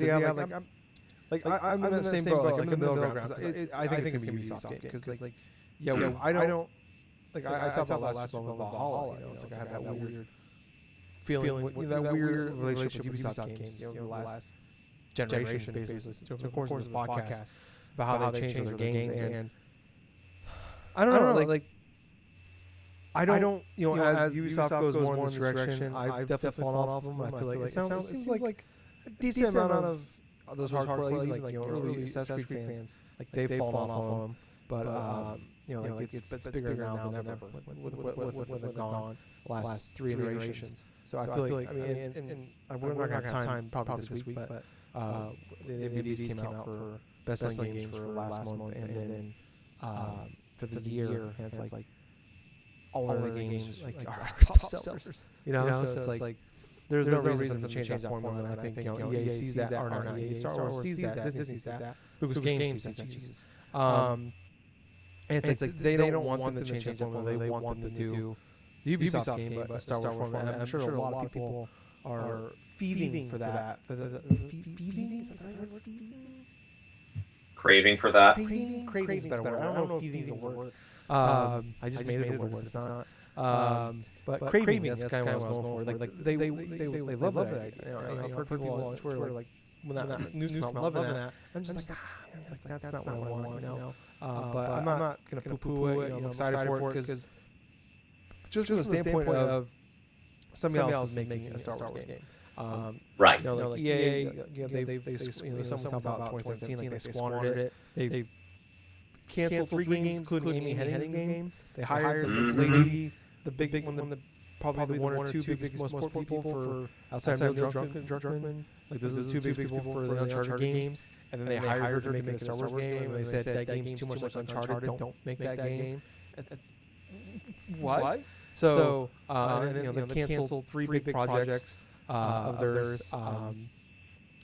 Because, I'm in the same boat. Like, I'm in the middle ground. I think it's going to be a Ubisoft game. Because, I don't... Like, I talked about last week about Valhalla. It's like I have that weird feeling, that weird relationship with Ubisoft games, the last generation, basically. Of course, this podcast about how they changed their games. And I don't know, like... I don't, as Ubisoft goes more in this direction, I've definitely fallen off of them. I feel like it seems like a decent amount of those hardcore, early Assassin's Creed fans, like they've fallen off of them. But it's bigger now than ever with what they've gone the last 3 iterations. So I feel like, and we're not gonna have time probably this week, but the NVDs came out for best-selling games for last month, and then for the year, and it's like. All of the games are top sellers, so it's like there's no reason to change that formula. And I think EA sees that, or not EA, Star Wars sees that, Disney sees that, Lucas Games sees that, Jesus. And it's like they don't want them to change that formula. They want them to do the Ubisoft game, but a Star Wars formula. And I'm sure a lot of people are feeding for that. Feeding? Is that the right word? Craving for that? Craving's a better word. I don't know if feeding is a word. I just made it a word. It's not. But craving, that's kind of what I was going for. Like they love that. I've heard people on Twitter like when that news came out, loving that. I'm just like, that's not what I want, But I'm not gonna poo-poo it. I'm excited for it because just from the standpoint of somebody else is making a Star Wars game. Right. Like EA, they someone talked about 2017, like they squandered it. They canceled 3 games, including Amy Hennig's game. They hired the lady, the big one, probably one or two biggest, most important people for outside of Neil Druckmann. Like those are the 2 biggest people for the Uncharted games. And then they hired her to make a Star Wars game. And they said that game's too much like Uncharted. Don't make that game. What? So and then they canceled 3 big projects of theirs.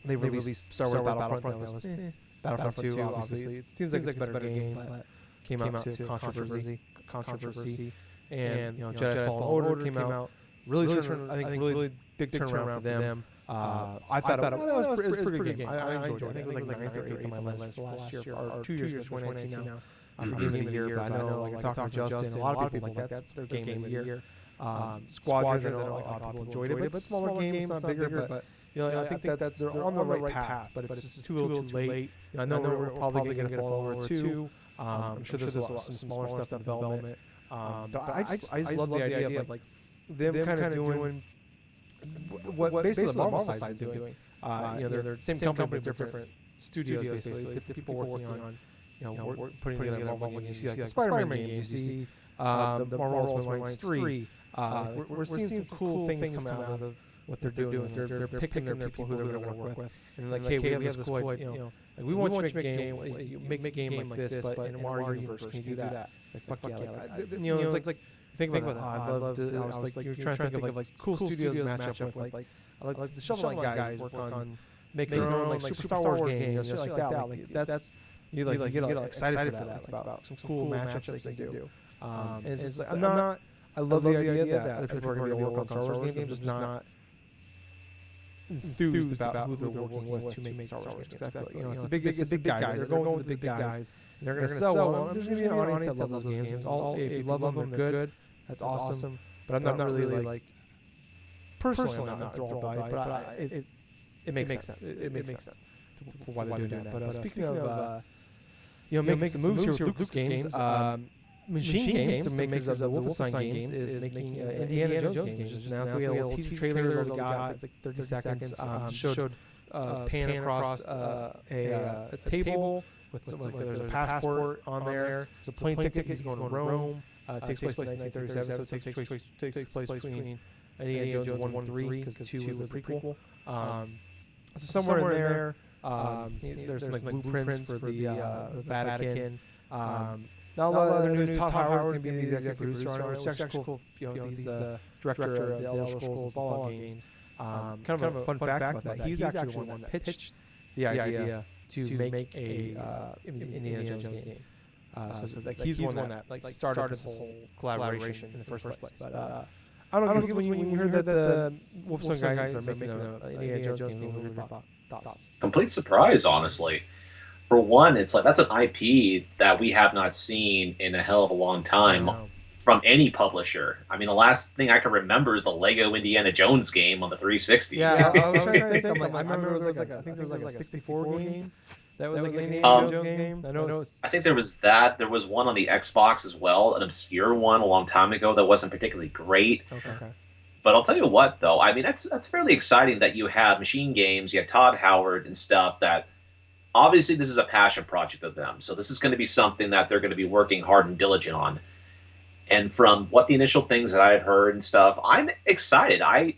They released Star Wars Battlefront. That was Battlefront 2, obviously. It seems like it's a better game, but came out to controversy. And Jedi Fallen Order came out I think really big turnaround for them. I thought it was a pretty good game. I enjoyed it. I think it was like 9th or 8th on my list last year, or 2 years ago, 2019 now. For Game of the Year, but I know, like, I talked to Justin, a lot of people, like, that's their Game of the Year. Squadrons, I know, like, a lot of people enjoyed it, but smaller games, not bigger, but, I think they're on the right path, but it's just too late. I know we're probably going to get a follower or two. I'm sure there's some smaller stuff in development. But I just love the idea of, like, them kind of doing what basically the Marvel side is doing. They're the same company, different studios, basically, different people working on, putting together Marvel games. You see, like, the Spider-Man games. You see the Marvel Alliance 3. We're seeing some cool things come out of what they're doing. They're picking their people who they're going to work with. And like, hey, we have this cool, like, we want you to make a game like this, but in our universe, can you do that? It's like, fuck yeah. It's like, think about that. I was like, you're trying to think of, like, cool studios match up with, like the Shovel Knight guys work on making their own, like, Super Star Wars game, shit like that. Like, that's, you get excited for that, about some cool matchups they can do. And it's just like, I love the idea that other people are going to be able to work on Star Wars games. I'm just not enthused about who they're working with to make Star Wars games. I feel like, it's the big guys. They're going to the big guys. And they're going to sell one. There's going to be an audience that loves those games. If you love them, they're good. That's awesome. But I'm not really, like, personally, I'm not enthralled by it. But it makes sense. It makes sense for why they're doing that. But speaking of, making some moves here with Lucas Games, Machine Games, the makers of the Wolfenstein games, is making Indiana Jones games. Just announced we had a little teaser trailer. All we got, it's like 30 seconds. Showed pan across a table with some, like, there's a passport on there. There's a plane ticket. He's going to Rome. It takes place in 1937, so it takes place between Indiana Jones 1 and 3, because 2 was the prequel. So somewhere in there, there's some, like, blueprints for the Vatican. Not a lot of other news. Todd Howard's going to be the executive producer on it, which is actually cool. He's the director of the Elder Scrolls Fallout games. Kind of a fun fact about that. He's actually the one that pitched the idea to make a Indiana Jones game. So like, he's the one that like started this whole collaboration in the first place. But I don't know, when you heard that the Wolfenstein guys are making an Indiana Jones game, what were your thoughts? Complete surprise, honestly. For one, it's like, that's an IP that we have not seen in a hell of a long time from any publisher. I mean, the last thing I can remember is the Lego Indiana Jones game on the 360. Yeah, I was trying to think. I remember it was like I think there was like a 64 game that was like an Indiana Jones game. I think there was that. There was one on the Xbox as well, an obscure one a long time ago that wasn't particularly great. Okay. But I'll tell you what, though. I mean, that's fairly exciting that you have Machine Games, you have Todd Howard and stuff that. Obviously, this is a passion project of them, so this is going to be something that they're going to be working hard and diligent on. And from what the initial things that I've heard and stuff, I'm excited. I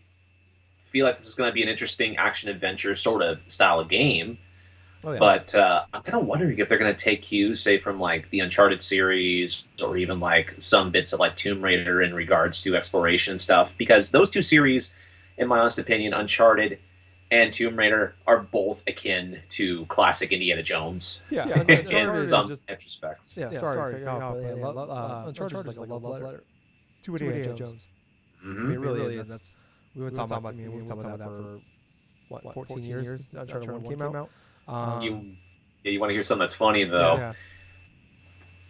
feel like this is going to be an interesting action-adventure sort of style of game. Oh, yeah. But I'm kind of wondering if they're going to take cues, say, from, like, the Uncharted series or even, like, some bits of, like, Tomb Raider in regards to exploration and stuff. Because those two series, in my honest opinion, Uncharted and Tomb Raider, are both akin to classic Indiana Jones. Yeah, in some retrospects. Yeah, sorry. Uncharted is like a love letter to Indiana Jones. Mm-hmm. I mean, it really is. We've been talking about that for, what, 14 years since Uncharted 1 came out? You want to hear something that's funny, though? Yeah.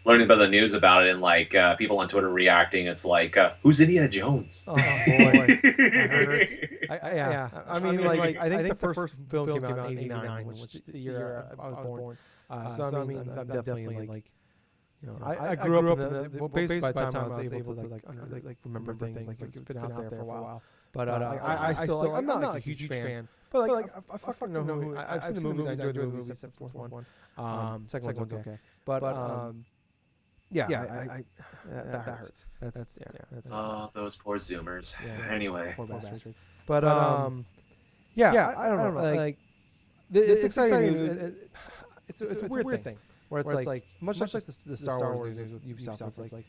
Learning about the news about it and, like, people on Twitter reacting, it's like, who's Indiana Jones? Oh, boy. That hurts. I mean, I think the first film came out in 89, which is the year I was born. So, I mean, I'm definitely, like, I grew up in the, basically by the time I was able to, like remember things, like, it's been out there for a while. But I still, like, I'm not, like, a huge fan. But, like, I fucking know who, I've seen the movies, I enjoyed the movies, except the fourth one. Second one's okay. But, yeah, that hurts. That's oh, those poor Zoomers. Yeah, anyway. Poor bastards. But I don't know. Like, it's exciting news. It's a weird thing where it's like much like the Star Wars news with Ubisoft. It's like,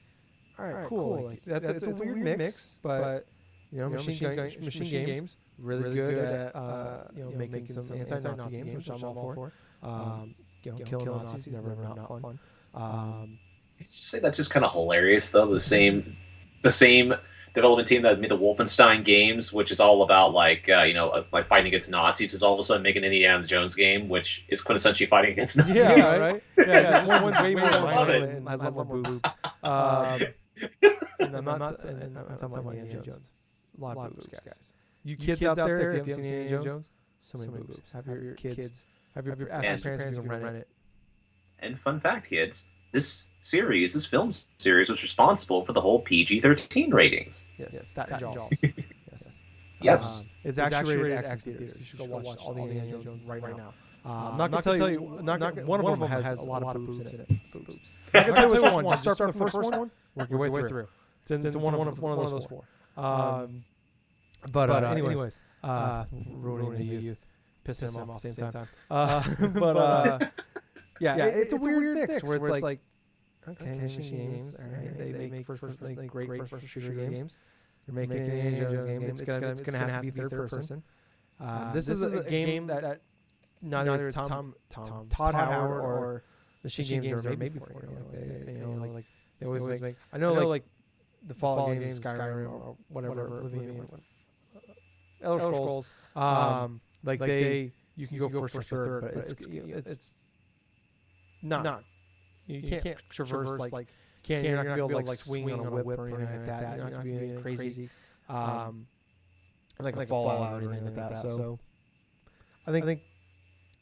all right, cool. Like, it's a weird mix, but Machine Games really good at making some anti-Nazi games, which I'm all for. Killing Nazis is never not fun. Say that's just kind of hilarious, though. The same development team that made the Wolfenstein games, which is all about like like fighting against Nazis, is all of a sudden making an Indiana Jones game, which is quintessentially fighting against Nazis. Yeah, right. Yeah, just one way more love it. violent and has a lot more boobs. And I'm talking about Indiana Jones. A lot of boobs, guys. You kids out there, if you haven't seen Indiana Jones, so many boobs. Have your kids. Have your ask your parents if you can rent it. And fun fact, kids, this film series, was responsible for the whole PG-13 ratings. Yes, that Jaws. Yes. It's actually rated X in theaters. You should go watch all the Indiana Jones right now. I'm not going to tell you. One of them has a lot of boobs in it. Boobs. I'm not going to tell you which one. Just start from the first one. Work your way through. It's in one of those four. But anyways, ruining the youth, pissing them off at the same time. Yeah, it's a weird mix where it's like, okay, machine games, all right, they make great first-person shooter games. They're making an Indiana Jones game. It's gonna have to be third person. This is a game that neither Todd Howard or Machine Games are made before. They always make. I know like the Fallout games, Skyrim or whatever, Oblivion, Elder Scrolls. Like you can go first or third, but it's not. You can't traverse like you're not gonna be able to like swing on a whip or anything like that. You're not gonna be anything crazy, like Fallout or anything like that. So I think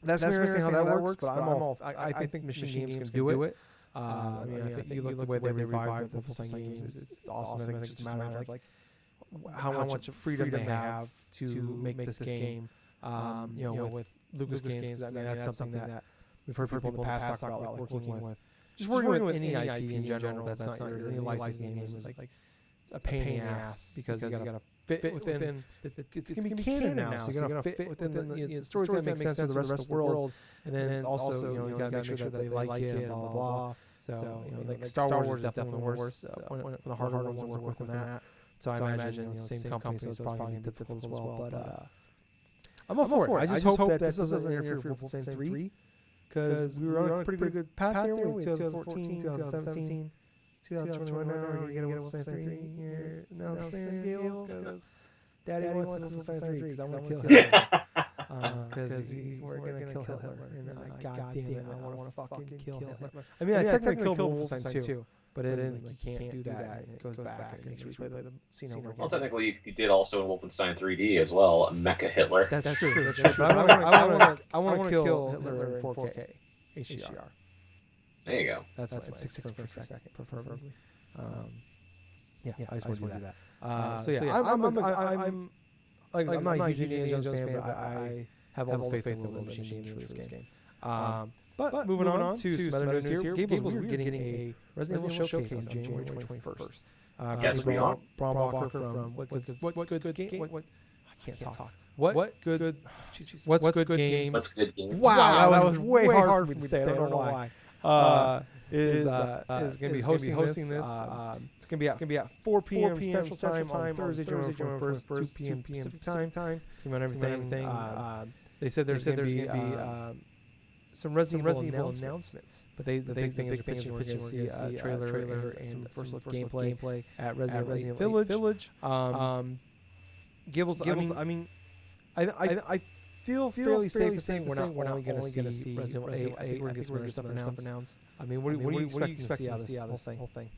that's interesting how that works. But I think Machine Games can do it. I think you look the way they revived the Wolfenstein games. It's awesome. I think it's just a matter of like how much freedom they have to make this game. With Lucas Games, I mean that's something that we've heard people in the past talk about, like working with any IP in general that's not yours. Any licensed games is like a pain in the ass because you gotta fit within. It's gonna be canon now, so you gotta fit within the stories that make sense for the rest of the world, and then also you gotta make sure that they like it and blah blah blah. So like Star Wars is definitely worse. One of the harder ones to work with that. So I imagine the same company, so it's probably difficult as well. But I'm all for it. I just hope that this doesn't interfere with Wolfenstein 3. Because we were on a pretty good path there with 2014, 2017, 2021 now. Are you going to get Wolfenstein 3 here? No, Gables, because Daddy wants Wolfenstein 3 because I want to kill Hitler. Because we're going to kill Hitler. And God damn it, I want to fucking kill Hitler. I mean, I technically killed Wolfenstein 2. But then you can't do that. It goes back and makes you replay the scene over again. Well, technically, you did also in Wolfenstein 3D as well, Mecha Hitler. That's true. But I want to kill Hitler in 4K HDR. There you go. That's why it's 60 frames per second, preferably. I just want to do that. So yeah, I'm not a huge Indiana Jones fan, but I have all the faith in the Machine Games for this game. But moving on to some other news here. Gables, we're getting a Resident Evil showcase on January 21st. Yes, we are. Braunbacher from What Good Game? What? I can't talk. What's good game? What's good game? Wow, that was way hard for me to say. I don't know why. Is going to be hosting this. It's going to be at 4 p.m. Central Time on Thursday, January 1st, 2 p.m. Pacific Time. It's going to be on everything. They said there's going to be some Resident Evil announcements. But the big thing is we're going to see a trailer and some first look gameplay at Resident Evil Village. Gables, I mean, I feel fairly safe in saying we're not only going to see Resident Evil 8. I think we're going to get some other stuff announced. I mean, what are you expecting to see out of this whole thing?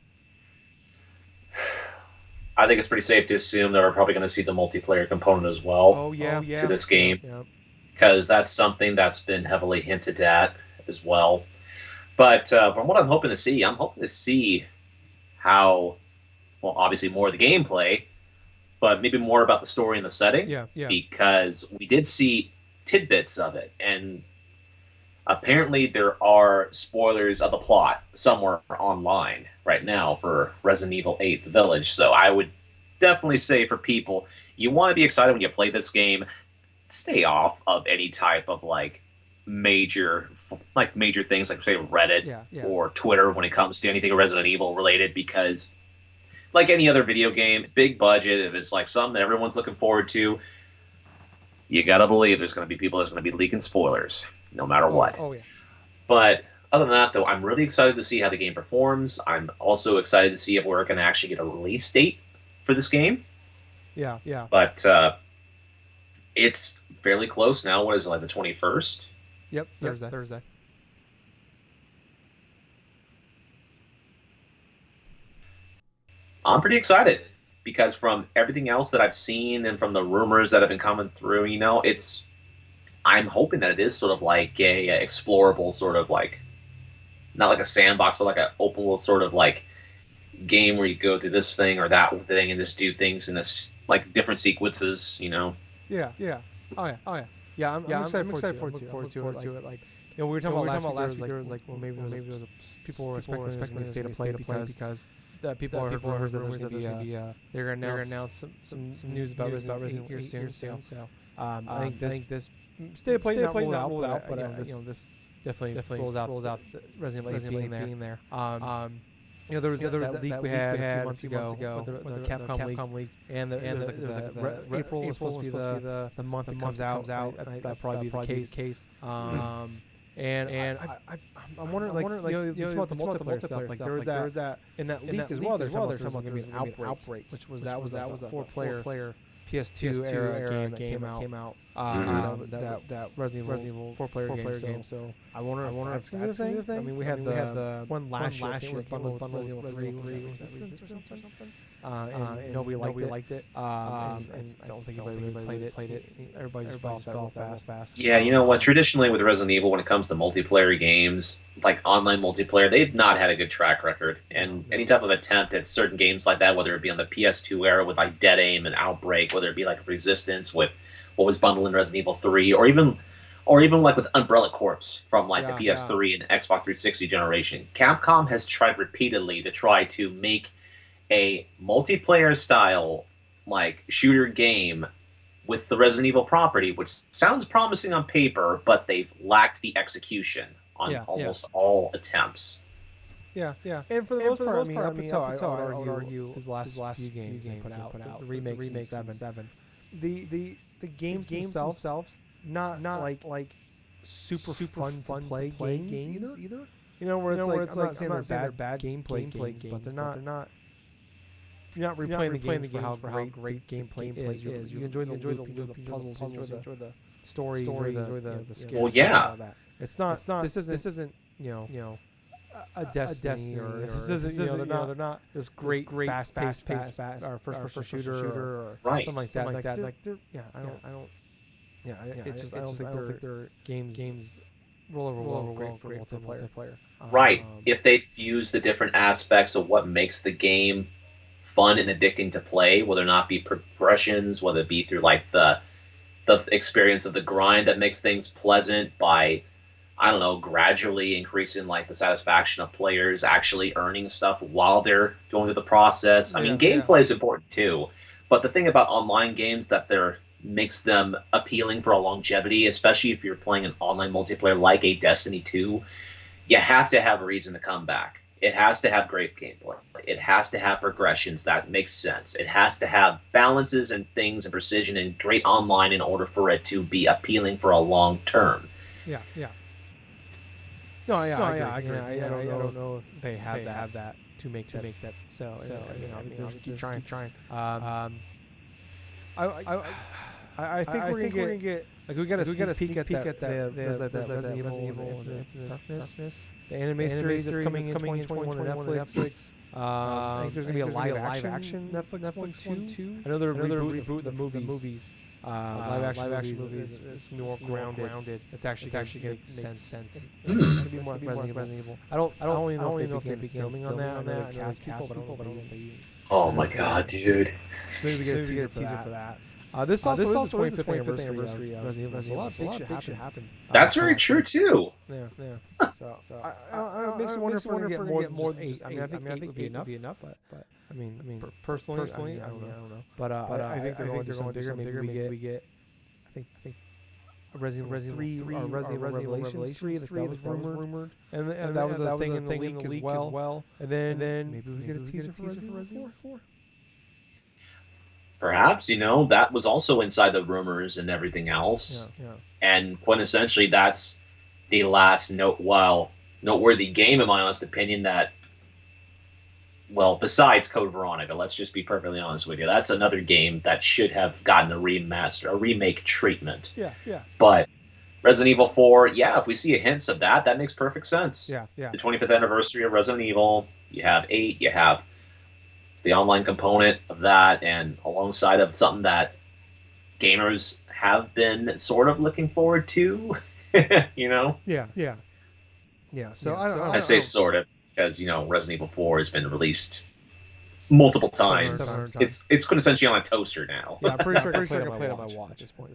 I think it's pretty safe to assume that we're probably going to see the multiplayer component as well to this game. Because that's something that's been heavily hinted at as well. But from what I'm hoping to see how, well, obviously more of the gameplay, but maybe more about the story and the setting. Yeah. Because we did see tidbits of it, and apparently there are spoilers of the plot somewhere online right now for Resident Evil 8: The Village. So I would definitely say for people, you want to be excited when you play this game. Stay off of any type of major things like say Reddit or Twitter when it comes to anything Resident Evil related, because like any other video game, big budget, if it's like something that everyone's looking forward to, you gotta believe there's going to be people that's going to be leaking spoilers no matter what. But other than that, though, I'm really excited to see how the game performs. I'm also excited to see if we're going to actually get a release date for this game. Yeah. But it's fairly close now. What is it, like the 21st? Yep. Thursday. I'm pretty excited because from everything else that I've seen and from the rumors that have been coming through, I'm hoping that it is sort of like a explorable sort of like, not like a sandbox, but like an open world sort of like game where you go through this thing or that thing and just do things in this like different sequences. Yeah. Oh yeah. Yeah, I'm excited for it too. Like, we were talking about last week. There was like, well, maybe people were expecting this to be state of play because people are rumors that there's gonna be they're gonna announce some news about Resident Evil here soon. So I think this state of play not ruled out, but this definitely rolls out Resident Evil being there. There was that leak we had a few months ago with the Capcom leak, and April was supposed to be the month it comes out. That'll probably be the case. And I'm wondering, it's about the multiplayer stuff. Like there was that in that leak as well. There's talking about going to be an outbreak, which was a 4-player PS2 era game that came out. That Resident Evil 4-player game. So I wonder if that's gonna be the thing. I mean, we had the one last year with bundled with Resident Evil 3 Resistance or something. And nobody liked it. And I don't think anybody really played it. Everybody's just fell off that real fast. Yeah, you know what? Traditionally, with Resident Evil, when it comes to multiplayer games, like online multiplayer, they've not had a good track record. And any type of attempt at certain games like that, whether it be on the PS2 era with like Dead Aim and Outbreak, whether it be like Resistance with what was bundled in Resident Evil 3, or even like with Umbrella Corps from like the PS3 and Xbox 360 generation, Capcom has tried repeatedly to try to make a multiplayer style like shooter game with the Resident Evil property, which sounds promising on paper, but they've lacked the execution on almost all attempts. Yeah. And for the most part, I mean, up until I would argue his last few games they put out, the remakes in 7. The games themselves, not like super fun to play games either. Where it's like, I'm not saying they're bad gameplay games, but they're not. If you're not replaying the game for how great gameplay is, you enjoy the loop, you enjoy the puzzles, you enjoy the story, you enjoy the skills. Well, yeah. It's not. This isn't a Destiny, or this isn't. They're not this great fast-paced or first-person shooter or something like that. I don't think their games roll over well great for multiplayer. Right. If they fuse the different aspects of what makes the game fun and addicting to play, whether it not be progressions, whether it be through like the experience of the grind that makes things pleasant by, I don't know, gradually increasing like the satisfaction of players actually earning stuff while they're going through the process. I mean, gameplay is important too, but the thing about online games that makes them appealing for a longevity, especially if you're playing an online multiplayer like a Destiny 2, you have to have a reason to come back. It has to have great gameplay. It has to have progressions that make sense. It has to have balances and things and precision and great online in order for it to be appealing for a long term. Yeah. No, I agree. I don't know if they have that to make that. So they'll keep trying. I think we're gonna get like we got a sneak peek at that. There's that Resident Evil Darkness. The anime series that's coming in 2021 on Netflix. I think there's gonna be a live action Netflix one too. I know they're reboot the movies. Live action movies. It's more grounded. It's actually gonna make sense. It's gonna be more Resident Evil. I don't even know if they begin filming on that. Cast people, but I don't know if they. Oh my god, dude! Maybe we get a teaser for that. This also is the 25th anniversary of Resident Evil. So a lot of big shit happened. That's very true too. Yeah. So it makes me wonder if we're gonna get more than 8. I mean, I think 8 would be enough. But I mean, personally, I don't know. But I think they're going to something bigger. Maybe we get. I think Resident Evil 3 or Resident Evil Revelations 3 that was rumored, and that was a thing in the leak as well. And then maybe we get a teaser for Resident Evil 4. Perhaps, that was also inside the rumors and everything else. Yeah. And quintessentially, that's the last noteworthy game, in my honest opinion, that well, besides Code Veronica, let's just be perfectly honest with you, that's another game that should have gotten a remake treatment. Yeah. But Resident Evil 4, yeah, if we see hints of that, that makes perfect sense. Yeah. The 25th anniversary of Resident Evil, you have 8, you have the online component of that, and alongside of something that gamers have been sort of looking forward to, you know? Yeah. So I say sort of because, Resident Evil 4 has been released multiple times. 700 times. It's quintessentially on a toaster now. Yeah, I'm pretty sure I can play it on my watch at this point.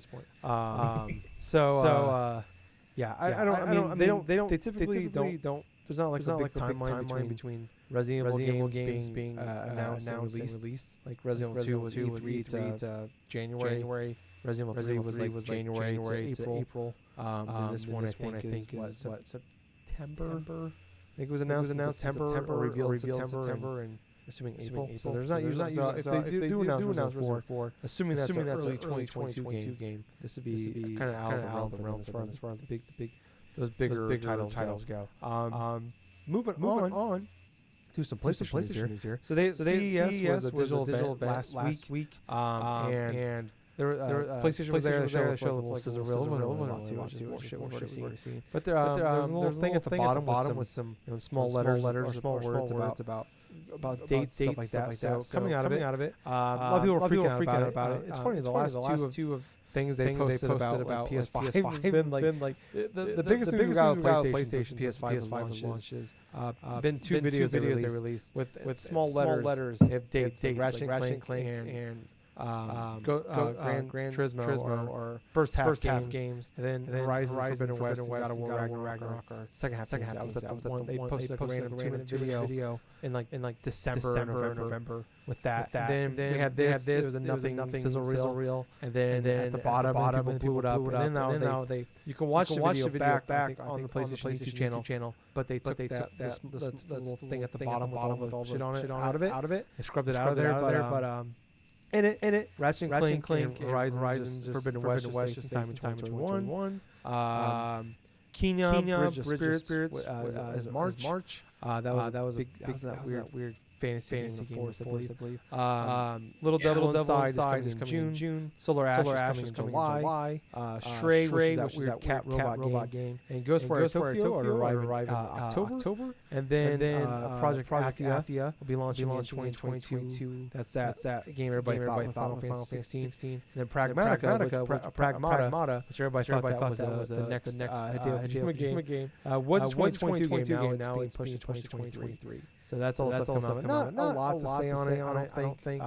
They typically don't. There's not like a big timeline between Resident Evil games being announced and released. Like Resident Evil 2 was E3 to January. Resident Evil 3 was like January to April. And this one I think is what, September? I think it was announced in September or revealed in September and assuming April. So there's not usually. So if they do announce Resident 4, assuming that's an early 2022 game, this would be kind of out of the realm as far as the big those bigger titles go. Moving on to some PlayStation news here. So CES was a digital event last week, and PlayStation was there. They showed a little sizzle reel, which we've already seen. But there was a little thing at the bottom with some small letters or small words about dates, stuff like that. So coming out of it, a lot of people were freaking out about it. It's funny, the last two of things they posted about PS5 have been like the biggest news about PlayStation PS5 launches. Been two videos they released with small letters. They have dates, like Ratchet and Clank and Gran Turismo or first half games, and then Horizon Forbidden West and God of War Ragnarok are second half. That was the one they posted a random 2-minute video in like December or November with that. And then we had this. There was a nothing sizzle reel, and then at the bottom people blew it up. And then now they you can watch the video back on the PlayStation YouTube channel. But they took this little thing at the bottom with all the shit on it out of it. They scrubbed it out of there, but in it, Ratchet and Clank and Horizon's Forbidden West sometime in 2021. Kena, Bridge of Spirits is March. That was that weird fantasy game of Force, I believe. Little Devil Inside is coming in June. Solar Ash is coming in July. Stray, which is that weird cat robot game. And Ghostwire Tokyo are arriving October. And then Project Athia will be launching in 2022. That's that game everybody thought was Final Fantasy 16. And then Pragmata, which everybody thought that was the next Hideo game, was a 2022 game. Now it's pushed to 2023. So that's all stuff coming out. Not a lot to say on it. I don't think.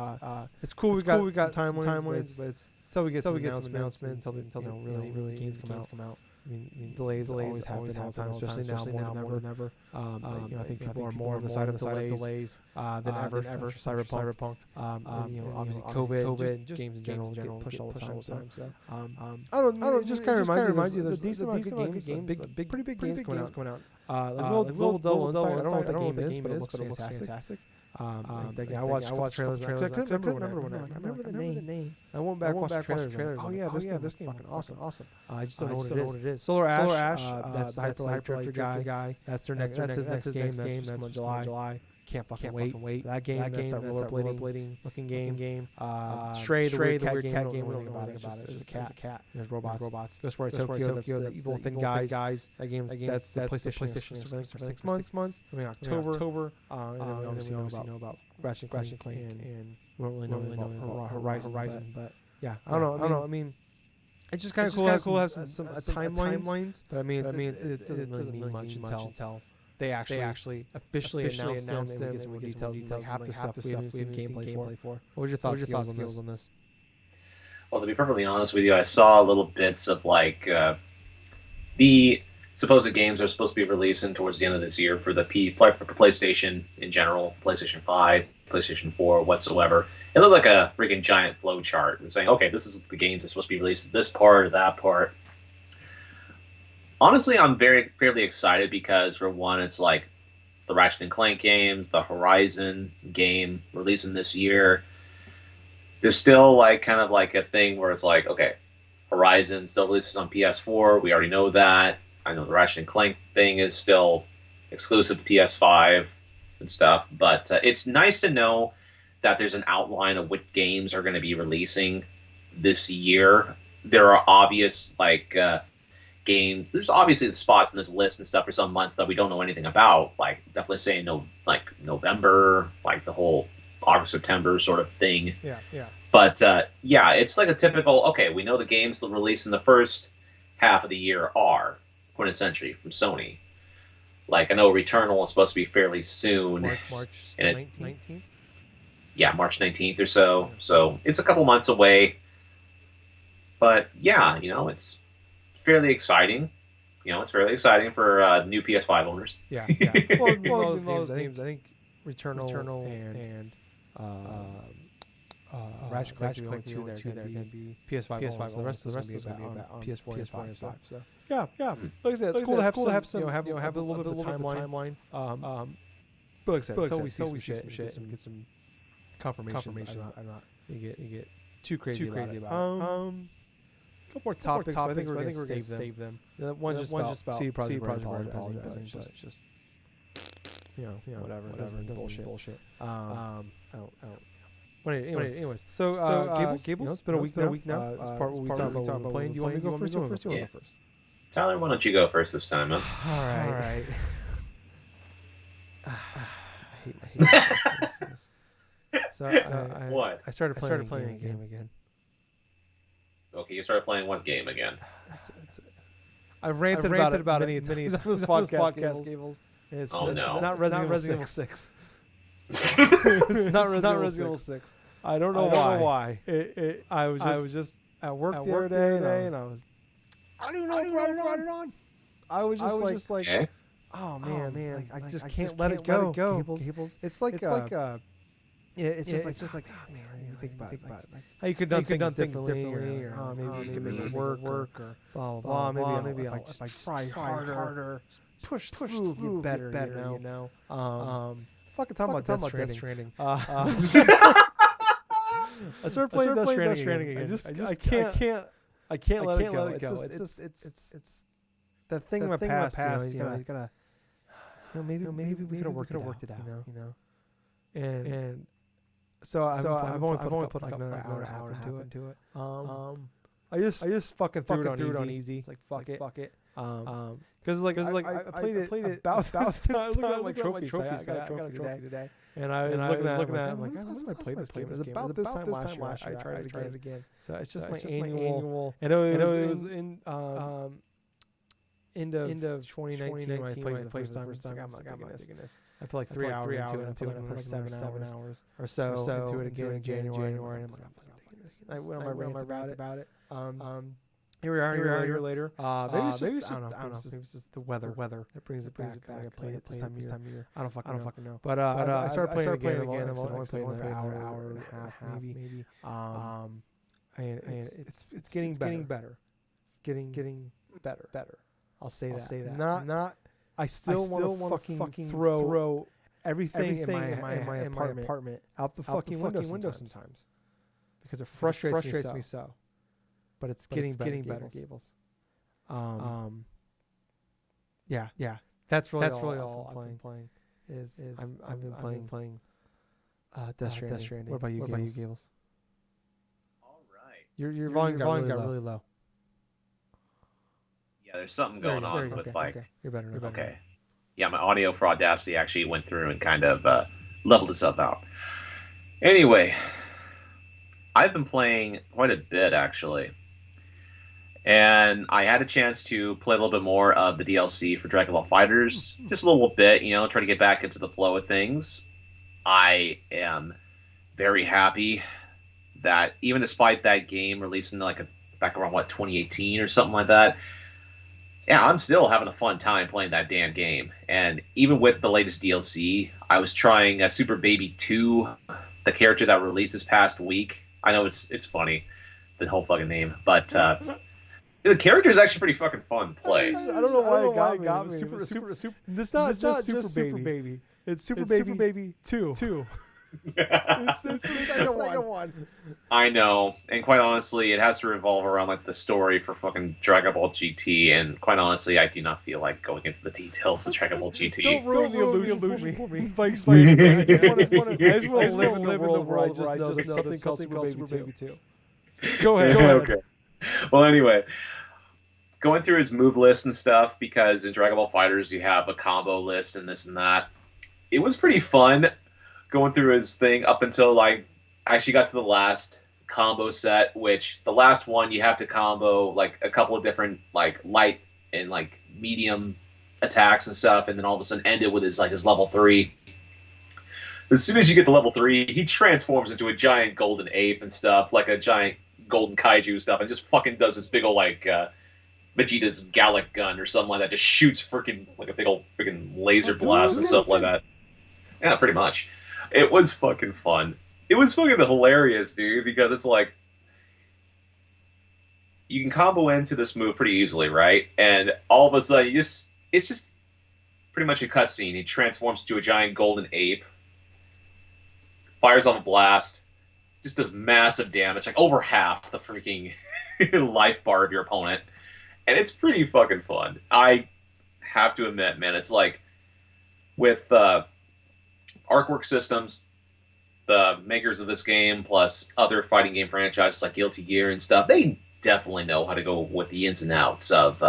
It's cool. We got some timelines, but until we get some announcements, until really games come out. I mean, delays always happen all the time, especially now more than ever. I think people are more on the side of delays than ever after Cyberpunk. Obviously COVID, just games in general get pushed all the time. So I don't know. It just kind of reminds you there's a decent amount of games, pretty big games coming out. Little Devil Inside. I don't know what that game is, but it looks fantastic. I watched trailers. I couldn't remember I remember the name. I went back and watched the trailers. Oh yeah, this game fucking awesome. I just don't know what it is. Solar Ash. That's the Hyper Drifter guy. That's his next game. That's coming in July. Can't fucking wait. That game. That's that rollerblading looking game. Stray, the weird cat game. What do you think about it? There's a cat. There's robots. Ghostwire Tokyo. That's the evil thing guys. That game. That's the PlayStation for 6 months. Coming October. And then we obviously know about Ratchet and Clank and we don't really know Horizon. But yeah, I don't know. I mean, it's just kind of cool to have some timelines. But I mean, it doesn't really mean much until they actually officially announce them and we get some more details. Like half the stuff we haven't seen gameplay for. What was your thoughts on this? Well, to be perfectly honest with you, I saw little bits of the supposed games are supposed to be releasing towards the end of this year for the for PlayStation in general, PlayStation 5, PlayStation 4, whatsoever. It looked like a freaking giant flow chart and saying, okay, this is the games that's supposed to be released, this part or that part. Honestly, I'm fairly excited because, for one, it's like the Ratchet and Clank games, the Horizon game releasing this year. There's still kind of a thing where it's like, okay, Horizon still releases on PS4. We already know that. I know the Ratchet and Clank thing is still exclusive to PS5. and stuff. But it's nice to know that there's an outline of what games are going to be releasing this year. There are obvious games. There's obviously the spots in this list and stuff for some months that we don't know anything about. Like definitely saying no, like November, like the whole August September sort of thing. Yeah. But it's like a typical. Okay, we know the games that release in the first half of the year are quintessentially from Sony. Like I know Returnal is supposed to be fairly soon. March 19th. Yeah, March 19th or so. So it's a couple months away. But yeah, it's fairly exciting. It's fairly exciting for new PS5 owners. Yeah. Well, those games, I think Returnal and Ratchet Clank are the only two that are going to be PS5 only. So the rest of them will be on PS4 and 5. So yeah. Like I said, it's cool to have some, have a little bit of a timeline. But like I said, until we see some shit, get some confirmations. I'm not you get too crazy about it. A couple more topics, but I think we're going to save them. One's just about CD Projekt apologizing, but just whatever. It doesn't bullshit. I don't. Anyways. So Gables, it's been a week now. It's part what we talk about playing. Do you want me to go first? You want to go first? Tyler, why don't you go first this time, man? All right. I hate myself. So what? I started playing a game again. Okay, you started playing what game again? I've ranted about it many times on this podcast, Gables. It's not Resident Evil 6. It's not Resident Evil 6. I don't know why. I was just at work the other day, and I was. I don't even know what brought it on. I was just like, okay. Oh man, I just can't let it go. Gables. It's like it's just like oh man, you think about it. How you could have done things differently, or maybe you could make it work, or blah blah blah. Maybe I'll just try harder, push through, get better. You know. Fucking talking about Death Stranding. I started playing Death Stranding again. I can't let it go. It's that thing in my past. You gotta. Maybe we could have worked it out. And so I've only put like another hour and a half into it. I just fucking threw it on easy. It's like fuck it. Because I played it about this time. I was looking at my trophies. I got a trophy today. And I was looking at it. I'm like, last time I played this game? It was about this time last year. I tried it again. So it's just my annual. And it was in end of 2019 when I played it the first time. I'm not digging this. I put like 3 hours into it. I put like 7 hours or so into it again in January. And I'm like, I'm not digging this. I went on my rant about it. Here we are a year later. Maybe it's just I don't know. Maybe it's just the weather that brings it back. I played it this time of year. I don't fucking know. But I started playing it again. I'm only playing an hour and a half maybe. And it's getting better. It's getting better. I'll say that. Not. I still want to fucking throw everything in my apartment out the fucking window sometimes because it frustrates me so. But it's getting better, Gables. Yeah. That's really all I've been playing. I've been playing Death Stranding. What about you, Gables? All right. Your volume got really low. Yeah, there's something going on with okay. You're better. Okay. Yeah, my audio for Audacity actually went through and kind of leveled itself out. Anyway, I've been playing quite a bit actually. And I had a chance to play a little bit more of the DLC for Dragon Ball FighterZ, just a little bit, try to get back into the flow of things. I am very happy that even despite that game releasing back around 2018 or something like that, yeah, I'm still having a fun time playing that damn game. And even with the latest DLC, I was trying Super Baby 2, the character that released this past week. I know it's funny, the whole fucking name, but the character is actually pretty fucking fun to play. I don't know why it got me. Super. It's not just Super Baby. It's Super Baby 2. It's the second one. I know, and quite honestly, it has to revolve around like the story for fucking Dragon Ball GT, and quite honestly, I do not feel like going into the details of Dragon Ball GT. Don't ruin the illusion for me. By explaining it. I just want to live in the world where I just know there's something called Super Baby 2. Go ahead. Okay. Well, anyway, going through his move list and stuff, because in Dragon Ball FighterZ you have a combo list and this and that. It was pretty fun going through his thing up until like I actually got to the last combo set, which the last one you have to combo like a couple of different like light and like medium attacks and stuff, and then all of a sudden end it with his level 3. As soon as you get to level 3, he transforms into a giant golden ape and stuff, like a giant golden kaiju stuff, and just fucking does this big old like Vegeta's Gallic gun or something like that, just shoots freaking like a big old freaking laser blast and stuff like that. Yeah, pretty much. It was fucking fun. It was fucking hilarious, dude, because it's like you can combo into this move pretty easily, right? And all of a sudden, it's just pretty much a cutscene. He transforms into a giant golden ape, fires off a blast, just does massive damage, like over half the freaking life bar of your opponent. And it's pretty fucking fun. I have to admit, man, it's like with Artwork Systems, the makers of this game, plus other fighting game franchises like Guilty Gear and stuff, they definitely know how to go with the ins and outs of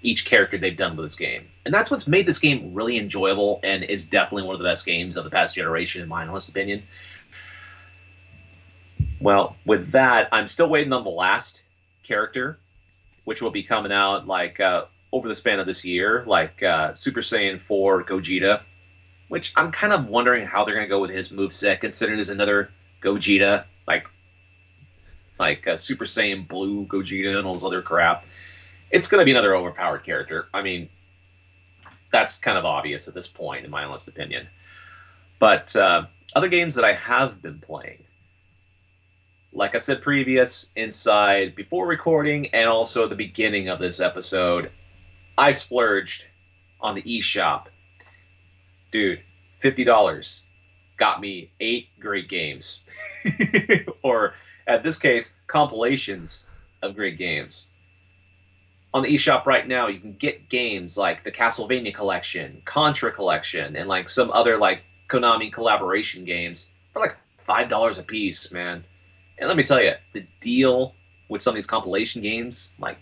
each character they've done with this game. And that's what's made this game really enjoyable and is definitely one of the best games of the past generation, in my honest opinion. Well, with that, I'm still waiting on the last character, which will be coming out like over the span of this year, like Super Saiyan 4 Gogeta, which I'm kind of wondering how they're going to go with his moveset, considering there's another Gogeta, like Super Saiyan Blue Gogeta and all this other crap. It's going to be another overpowered character. I mean, that's kind of obvious at this point, in my honest opinion. But other games that I have been playing, like I said inside before recording and also at the beginning of this episode, I splurged on the eShop. Dude, $50 got me 8 great games. Or, at this case, compilations of great games. On the eShop right now, you can get games like the Castlevania Collection, Contra Collection, and like some other like Konami collaboration games for like $5 a piece, man. And let me tell you, the deal with some of these compilation games, like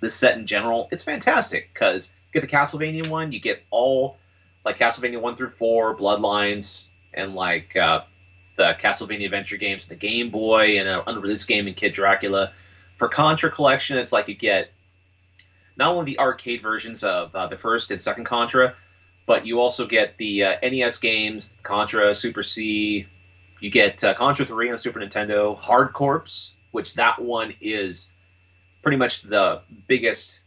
this set in general, it's fantastic because you get the Castlevania one, you get all like Castlevania 1 through 4, Bloodlines, and like the Castlevania Adventure games, the Game Boy, and an unreleased game in Kid Dracula. For Contra Collection, it's like you get not only the arcade versions of the first and second Contra, but you also get the NES games, Contra, Super C. You get Contra 3 on Super Nintendo, Hard Corps, which that one is pretty much the biggest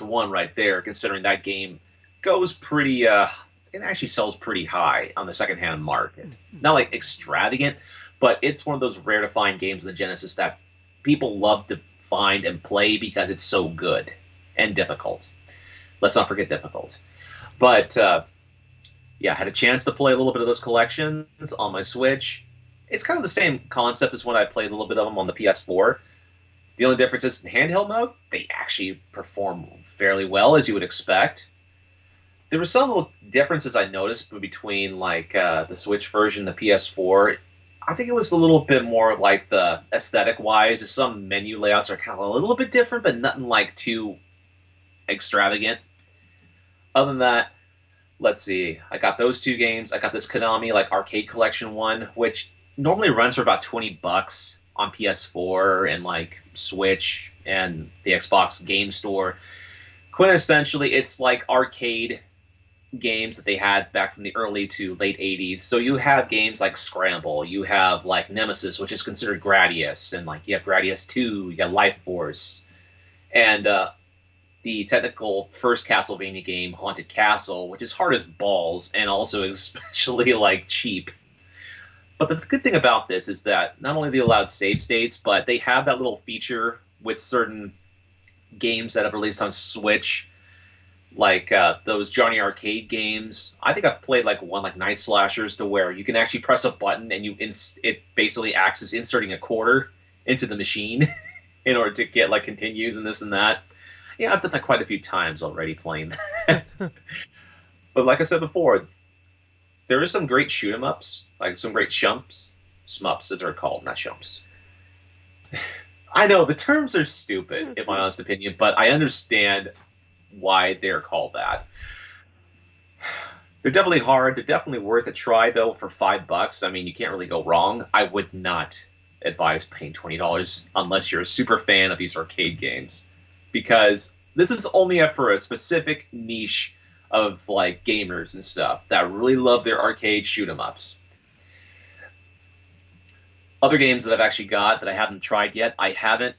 one right there, considering that game goes pretty it actually sells pretty high on the secondhand market. Not like extravagant, but it's one of those rare to find games in the Genesis that people love to find and play because it's so good and difficult. Let's not forget difficult. But yeah, I had a chance to play a little bit of those collections on my Switch. It's kind of the same concept as when I played a little bit of them on the PS4. The only difference is in handheld mode, they actually perform fairly well, as you would expect. There were some little differences I noticed between like the Switch version and the PS4. I think it was a little bit more like the aesthetic-wise. Some menu layouts are kind of a little bit different, but nothing like too extravagant. Other than that, let's see. I got those 2 games. I got this Konami like arcade collection one, which normally runs for about $20 on PS4 and like Switch and the Xbox Game Store. Quintessentially, it's like arcade games that they had back from the early to late 80s. So you have games like Scramble, you have like Nemesis, which is considered Gradius, and like you have Gradius 2, you got Life Force, and the technical first Castlevania game, Haunted Castle, which is hard as balls and also especially like cheap. But the good thing about this is that not only are they allowed save states, but they have that little feature with certain games that have released on Switch like those Johnny Arcade games. I think I've played like one like Night Slashers to where you can actually press a button and it basically acts as inserting a quarter into the machine in order to get like continues and this and that. Yeah, I've done that quite a few times already playing that. But like I said before, there is some great shoot 'em ups, like some great shmups as they're called, not shumps. I know the terms are stupid, in my honest opinion, but I understand why they're called that. They're definitely hard. They're definitely worth a try, though. For $5, I mean, you can't really go wrong. I would not advise paying $20 unless you're a super fan of these arcade games, because this is only up for a specific niche of like gamers and stuff that really love their arcade shoot 'em ups. Other games that I've actually got that I haven't tried yet. I haven't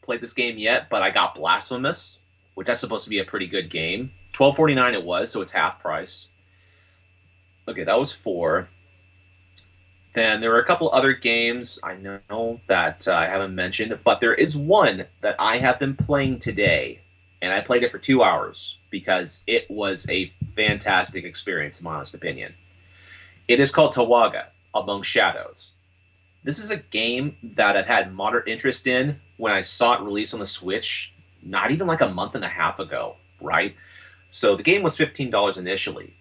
played this game yet, but I got Blasphemous, which is supposed to be a pretty good game. $12.49 it was, so it's half price. Okay, that was 4. Then there were a couple other games I know that I haven't mentioned, but there is one that I have been playing today, and I played it for 2 hours because it was a fantastic experience, in my honest opinion. It is called Tawaga, Among Shadows. This is a game that I've had moderate interest in when I saw it released on the Switch, not even like a month and a half ago, right? So the game was $15 initially.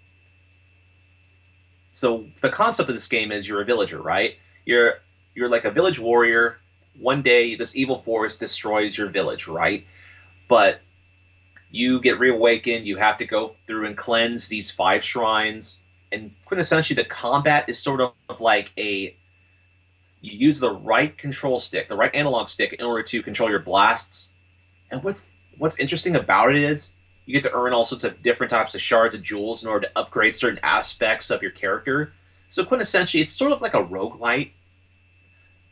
So the concept of this game is you're a villager, right? You're like a village warrior. One day this evil force destroys your village, right? But you get reawakened, you have to go through and cleanse these 5 shrines, and quintessentially the combat is sort of like you use the right control stick, the right analog stick in order to control your blasts. And what's interesting about it is you get to earn all sorts of different types of shards of jewels in order to upgrade certain aspects of your character. So quintessentially, it's sort of like a roguelite.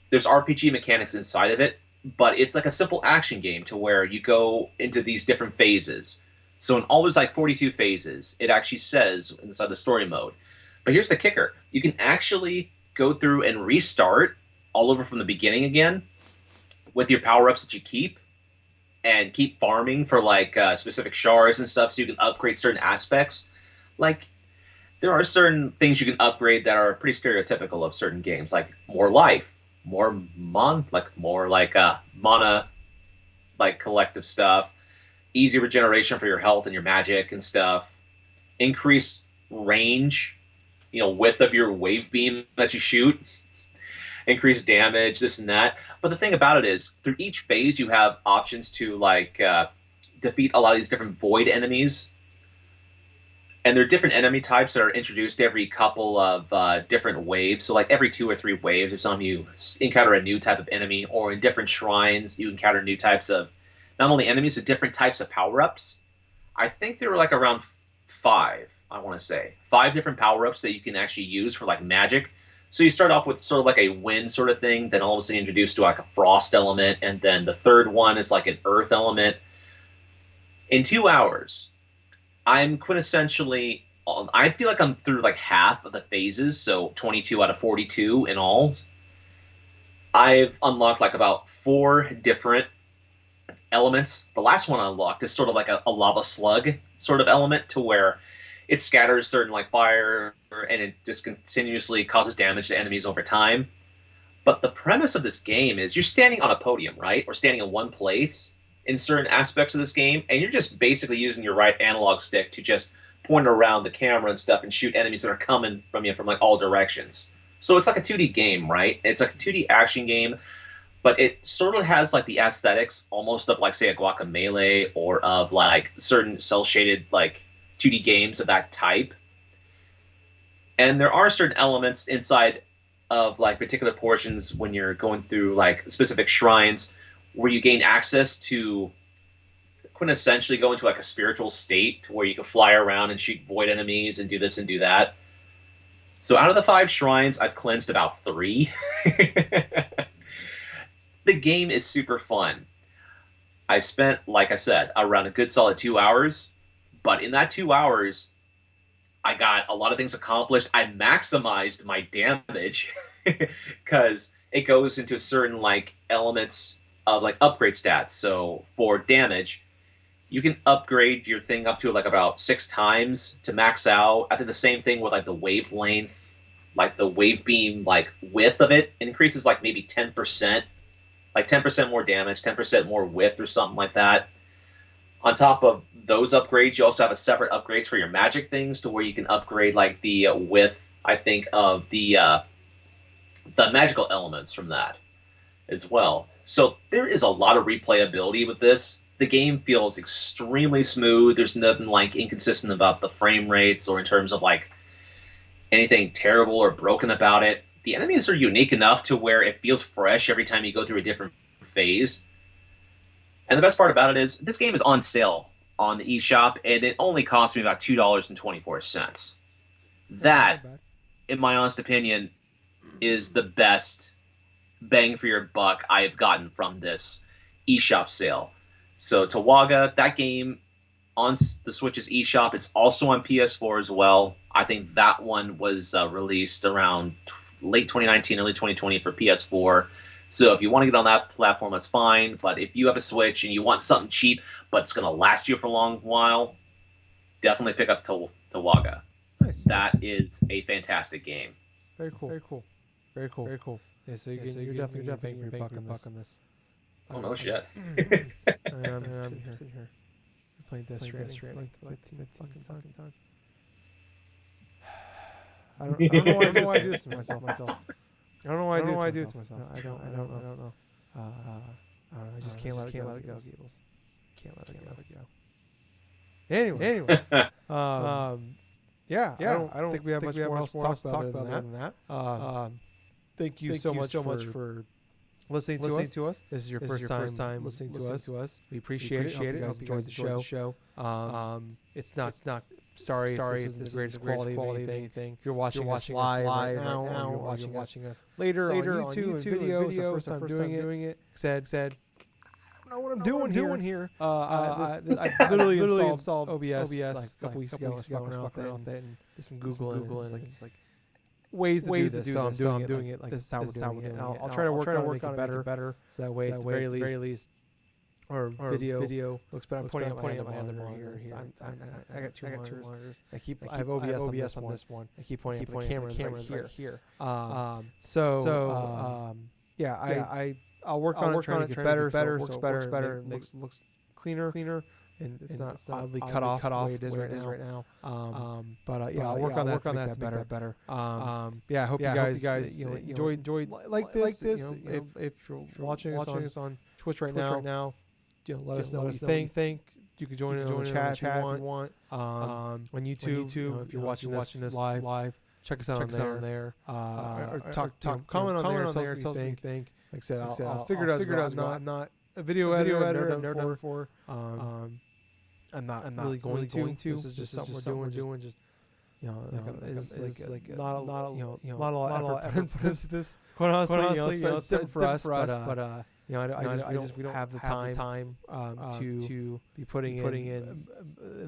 There's RPG mechanics inside of it, but it's like a simple action game to where you go into these different phases. So in all those like 42 phases, it actually says inside the story mode. But here's the kicker. You can actually go through and restart all over from the beginning again with your power-ups that you keep, and keep farming for like specific shards and stuff so you can upgrade certain aspects. Like there are certain things you can upgrade that are pretty stereotypical of certain games, like more life, more like mana, like collective stuff, easy regeneration for your health and your magic and stuff, increased range, width of your wave beam that you shoot, increased damage, this and that. But the thing about it is, through each phase, you have options to like defeat a lot of these different void enemies, and there are different enemy types that are introduced every couple of different waves. So like every 2 or 3 waves or something, you encounter a new type of enemy, or in different shrines, you encounter new types of not only enemies but different types of power-ups. I think there were like around 5. I want to say 5 different power-ups that you can actually use for like magic. So you start off with sort of like a wind sort of thing, then all of a sudden introduced to like a frost element, and then the third one is like an earth element. In 2 hours, I'm quintessentially, I feel like I'm through like half of the phases, so 22 out of 42 in all. I've unlocked like about 4 different elements. The last one I unlocked is sort of like a lava slug sort of element to where it scatters certain like fire and it just continuously causes damage to enemies over time. But the premise of this game is you're standing on a podium, right? Or standing in one place in certain aspects of this game, and you're just basically using your right analog stick to just point around the camera and stuff and shoot enemies that are coming from you from like all directions. So it's like a 2D game, right? It's like a 2D action game, but it sort of has like the aesthetics almost of like say a Guacamelee or of like certain cel shaded like 2D games of that type. And there are certain elements inside of like particular portions when you're going through like specific shrines where you gain access to quintessentially go into like a spiritual state where you can fly around and shoot void enemies and do this and do that. So out of the 5 shrines, I've cleansed about 3. The game is super fun. I spent, like I said, around a good solid 2 hours, but in that 2 hours, I got a lot of things accomplished. I maximized my damage because it goes into certain like elements of like upgrade stats. So for damage, you can upgrade your thing up to like about 6 times to max out. I think the same thing with like the wavelength, like the wave beam like width of it increases like maybe 10%, like 10% more damage, 10% more width or something like that. On top of those upgrades, you also have a separate upgrades for your magic things to where you can upgrade like the width, I think, of the magical elements from that as well. So there is a lot of replayability with this. The game feels extremely smooth. There's nothing like inconsistent about the frame rates or in terms of like anything terrible or broken about it. The enemies are unique enough to where it feels fresh every time you go through a different phase. And the best part about it is this game is on sale on the eShop, and it only cost me about $2.24. That, in my honest opinion, is the best bang for your buck I have gotten from this eShop sale. So Tawaga, that game on the Switch's eShop, it's also on PS4 as well. I think that one was released around late 2019, early 2020 for PS4. So if you want to get on that platform, that's fine. But if you have a Switch and you want something cheap, but it's going to last you for a long while, definitely pick up Tawaga. Nice. That is a fantastic game. Very cool. Very cool. Very cool. Very cool. Yeah, so you're definitely getting your buck on this. Oh, no shit. I'm sitting here. Playing Death Stranding for like the 15th fucking time. I don't know why I do this to myself. I don't know why I do this to myself. I don't know. I just can't let it go, Gables. Can't let it go. Anyways. Yeah. I don't think we have much more else to talk about other than that. Thank you so much for listening to us. This is your first time listening to us. We appreciate it. Hope you guys enjoyed the show. It's not. Sorry if this isn't the greatest quality of anything. If you're watching us live right now, or you're watching us later on YouTube and video, it's the first time doing it. Said, I don't know what I'm doing here. I literally installed OBS like a couple weeks ago. I was fucking around with it and did some Googling and it's like ways to do this. So I'm doing it like this is how we're doing it. I'll try to work on it, make it better. So that way, at the very least, or video looks better. I'm pointing at my other monitor here. I got two monitors. I have OBS on this one. I keep pointing at the camera right here. I'll work on it, trying to get better, so it works better, and looks cleaner, and it's not oddly cut off the way it is right now. I'll work on that to make that better. I hope you guys enjoyed like this. If you're watching us on Twitch right now, let us know what you think. You can join in on the chat if you want. On YouTube, if you're watching this live, check us out on there. Or comment on there. Tell us what you think. Like I said, I'll figure it out. I'm not a video editor. I've never done before. I'm not really going to. This is just something we're doing. Just it's like not a lot of effort into this. Quite honestly, it's different for us, but we don't have the time to be putting in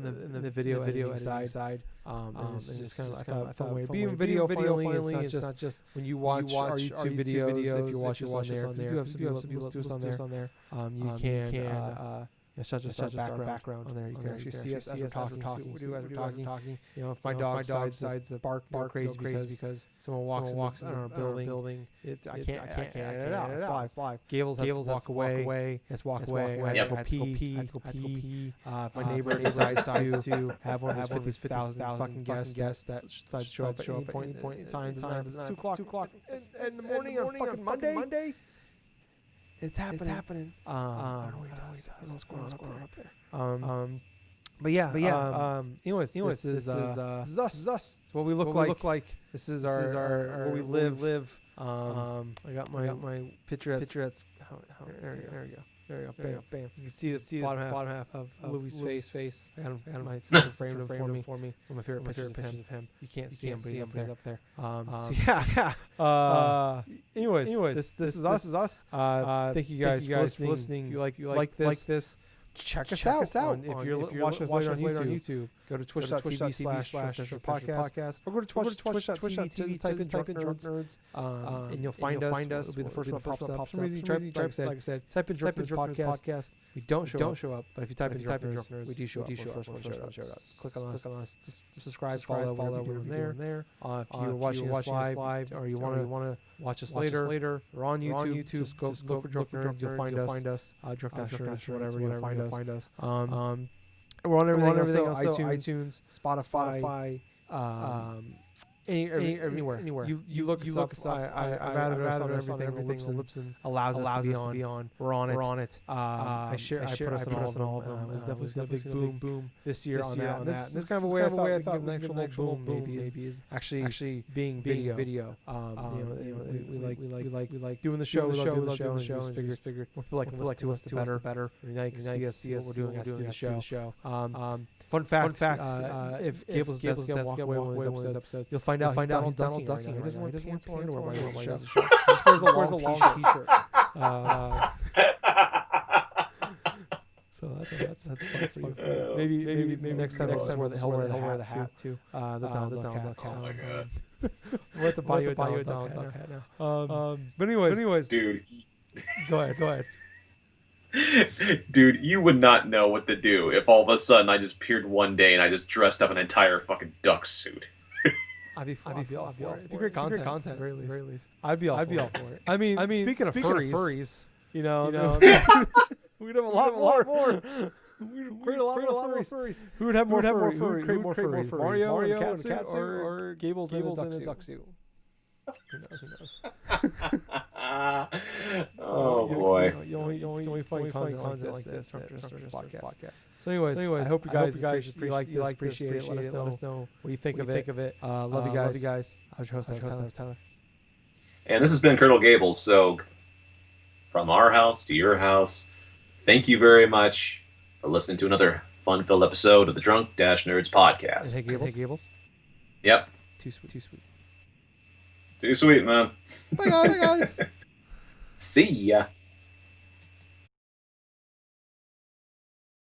the video editing side. And it's just kind of like a fun way of being video finally. It's not just when you watch our YouTube videos. If you watch us on there, we do have some people listen to us on there. You can. It's not just background on there. You can actually see us as we're talking. We do as we're talking. If my dog decides to bark crazy because someone walks in our building, I can't edit it out. It's live. Gables has to walk away. Has to walk away. I have to go pee. If my neighbor decides to have one of these 50,000 fucking guests that decides to show up at any point in time, it's 2 o'clock in the morning on fucking Monday. It's happening. I don't know what's going on up there. Anyways, this is us. It's what we look like. This is our where we live. I got my picture. That's there you go. Bam. You can see the bottom half of Louis' face. I got my sister framed him for me. One of my favorite pictures of him. You can't see him, but he's up there. Anyways, this is us. Thank you guys for listening. If you like this, check us out. If you're watching us later on YouTube, go to twitch.tv/podcast or go to twitch.tv, type in Drunk Nerds, and you'll find us. It'll be the first one that pops up. For some reason, like I said, type in Drunk Nerds podcast. We don't show up, but if you type in Drunk Nerds, we do show up. We're the first one showed up. Click on us. Subscribe, follow, whatever you're doing there. If you're watching us live or you want to watch us later, we're on YouTube. Just go look for Drunk Nerds. You'll find us. Drunk Nerds, whatever. You'll find us. We're on everything else, iTunes, Spotify, anywhere. You look us up. I rather us on everything. Libsyn allows us to be on. We're on it. I put us on all of them. We've definitely seen a big boom this year on that. This is kind of a way I thought we could get an actual boom. Maybe is actually being video. We like doing the show. We love doing the show. And just figured people like to us the better. Now you can see us what we're doing after the show. Fun fact, if Gables does get walk away one of these episodes, you'll find out he's Donald ducking. He doesn't wear pants or underwear while he does the show. He just wears a long t-shirt. So that's fun for you. Maybe next time he'll wear the hat too. The Donald Duck hat. Oh my god. We're at the buy you a Donald Duck hat now. But anyways, dude. Go ahead. Dude, you would not know what to do if all of a sudden I just appeared one day and I just dressed up an entire fucking duck suit. I'd be all for it. It'd be great content, at the very least. I'd be all for it. I mean, speaking of furries, we'd have a lot more. We'd create a lot more furries. Who would have more furries? Who would create more furries? Mario in a cat suit or Gables in a duck suit? Who knows? Oh boy! You only find content like this at Drunk Nerds podcast. So anyways, I hope you guys appreciate it. Let us know what you think of it. Love you guys. I was your host, Tyler. And this has been Colonel Gables. So from our house to your house, thank you very much for listening to another fun-filled episode of the Drunk-Nerds podcast. And hey Gables. Yep. Too sweet. Too sweet, man. Bye guys. See ya.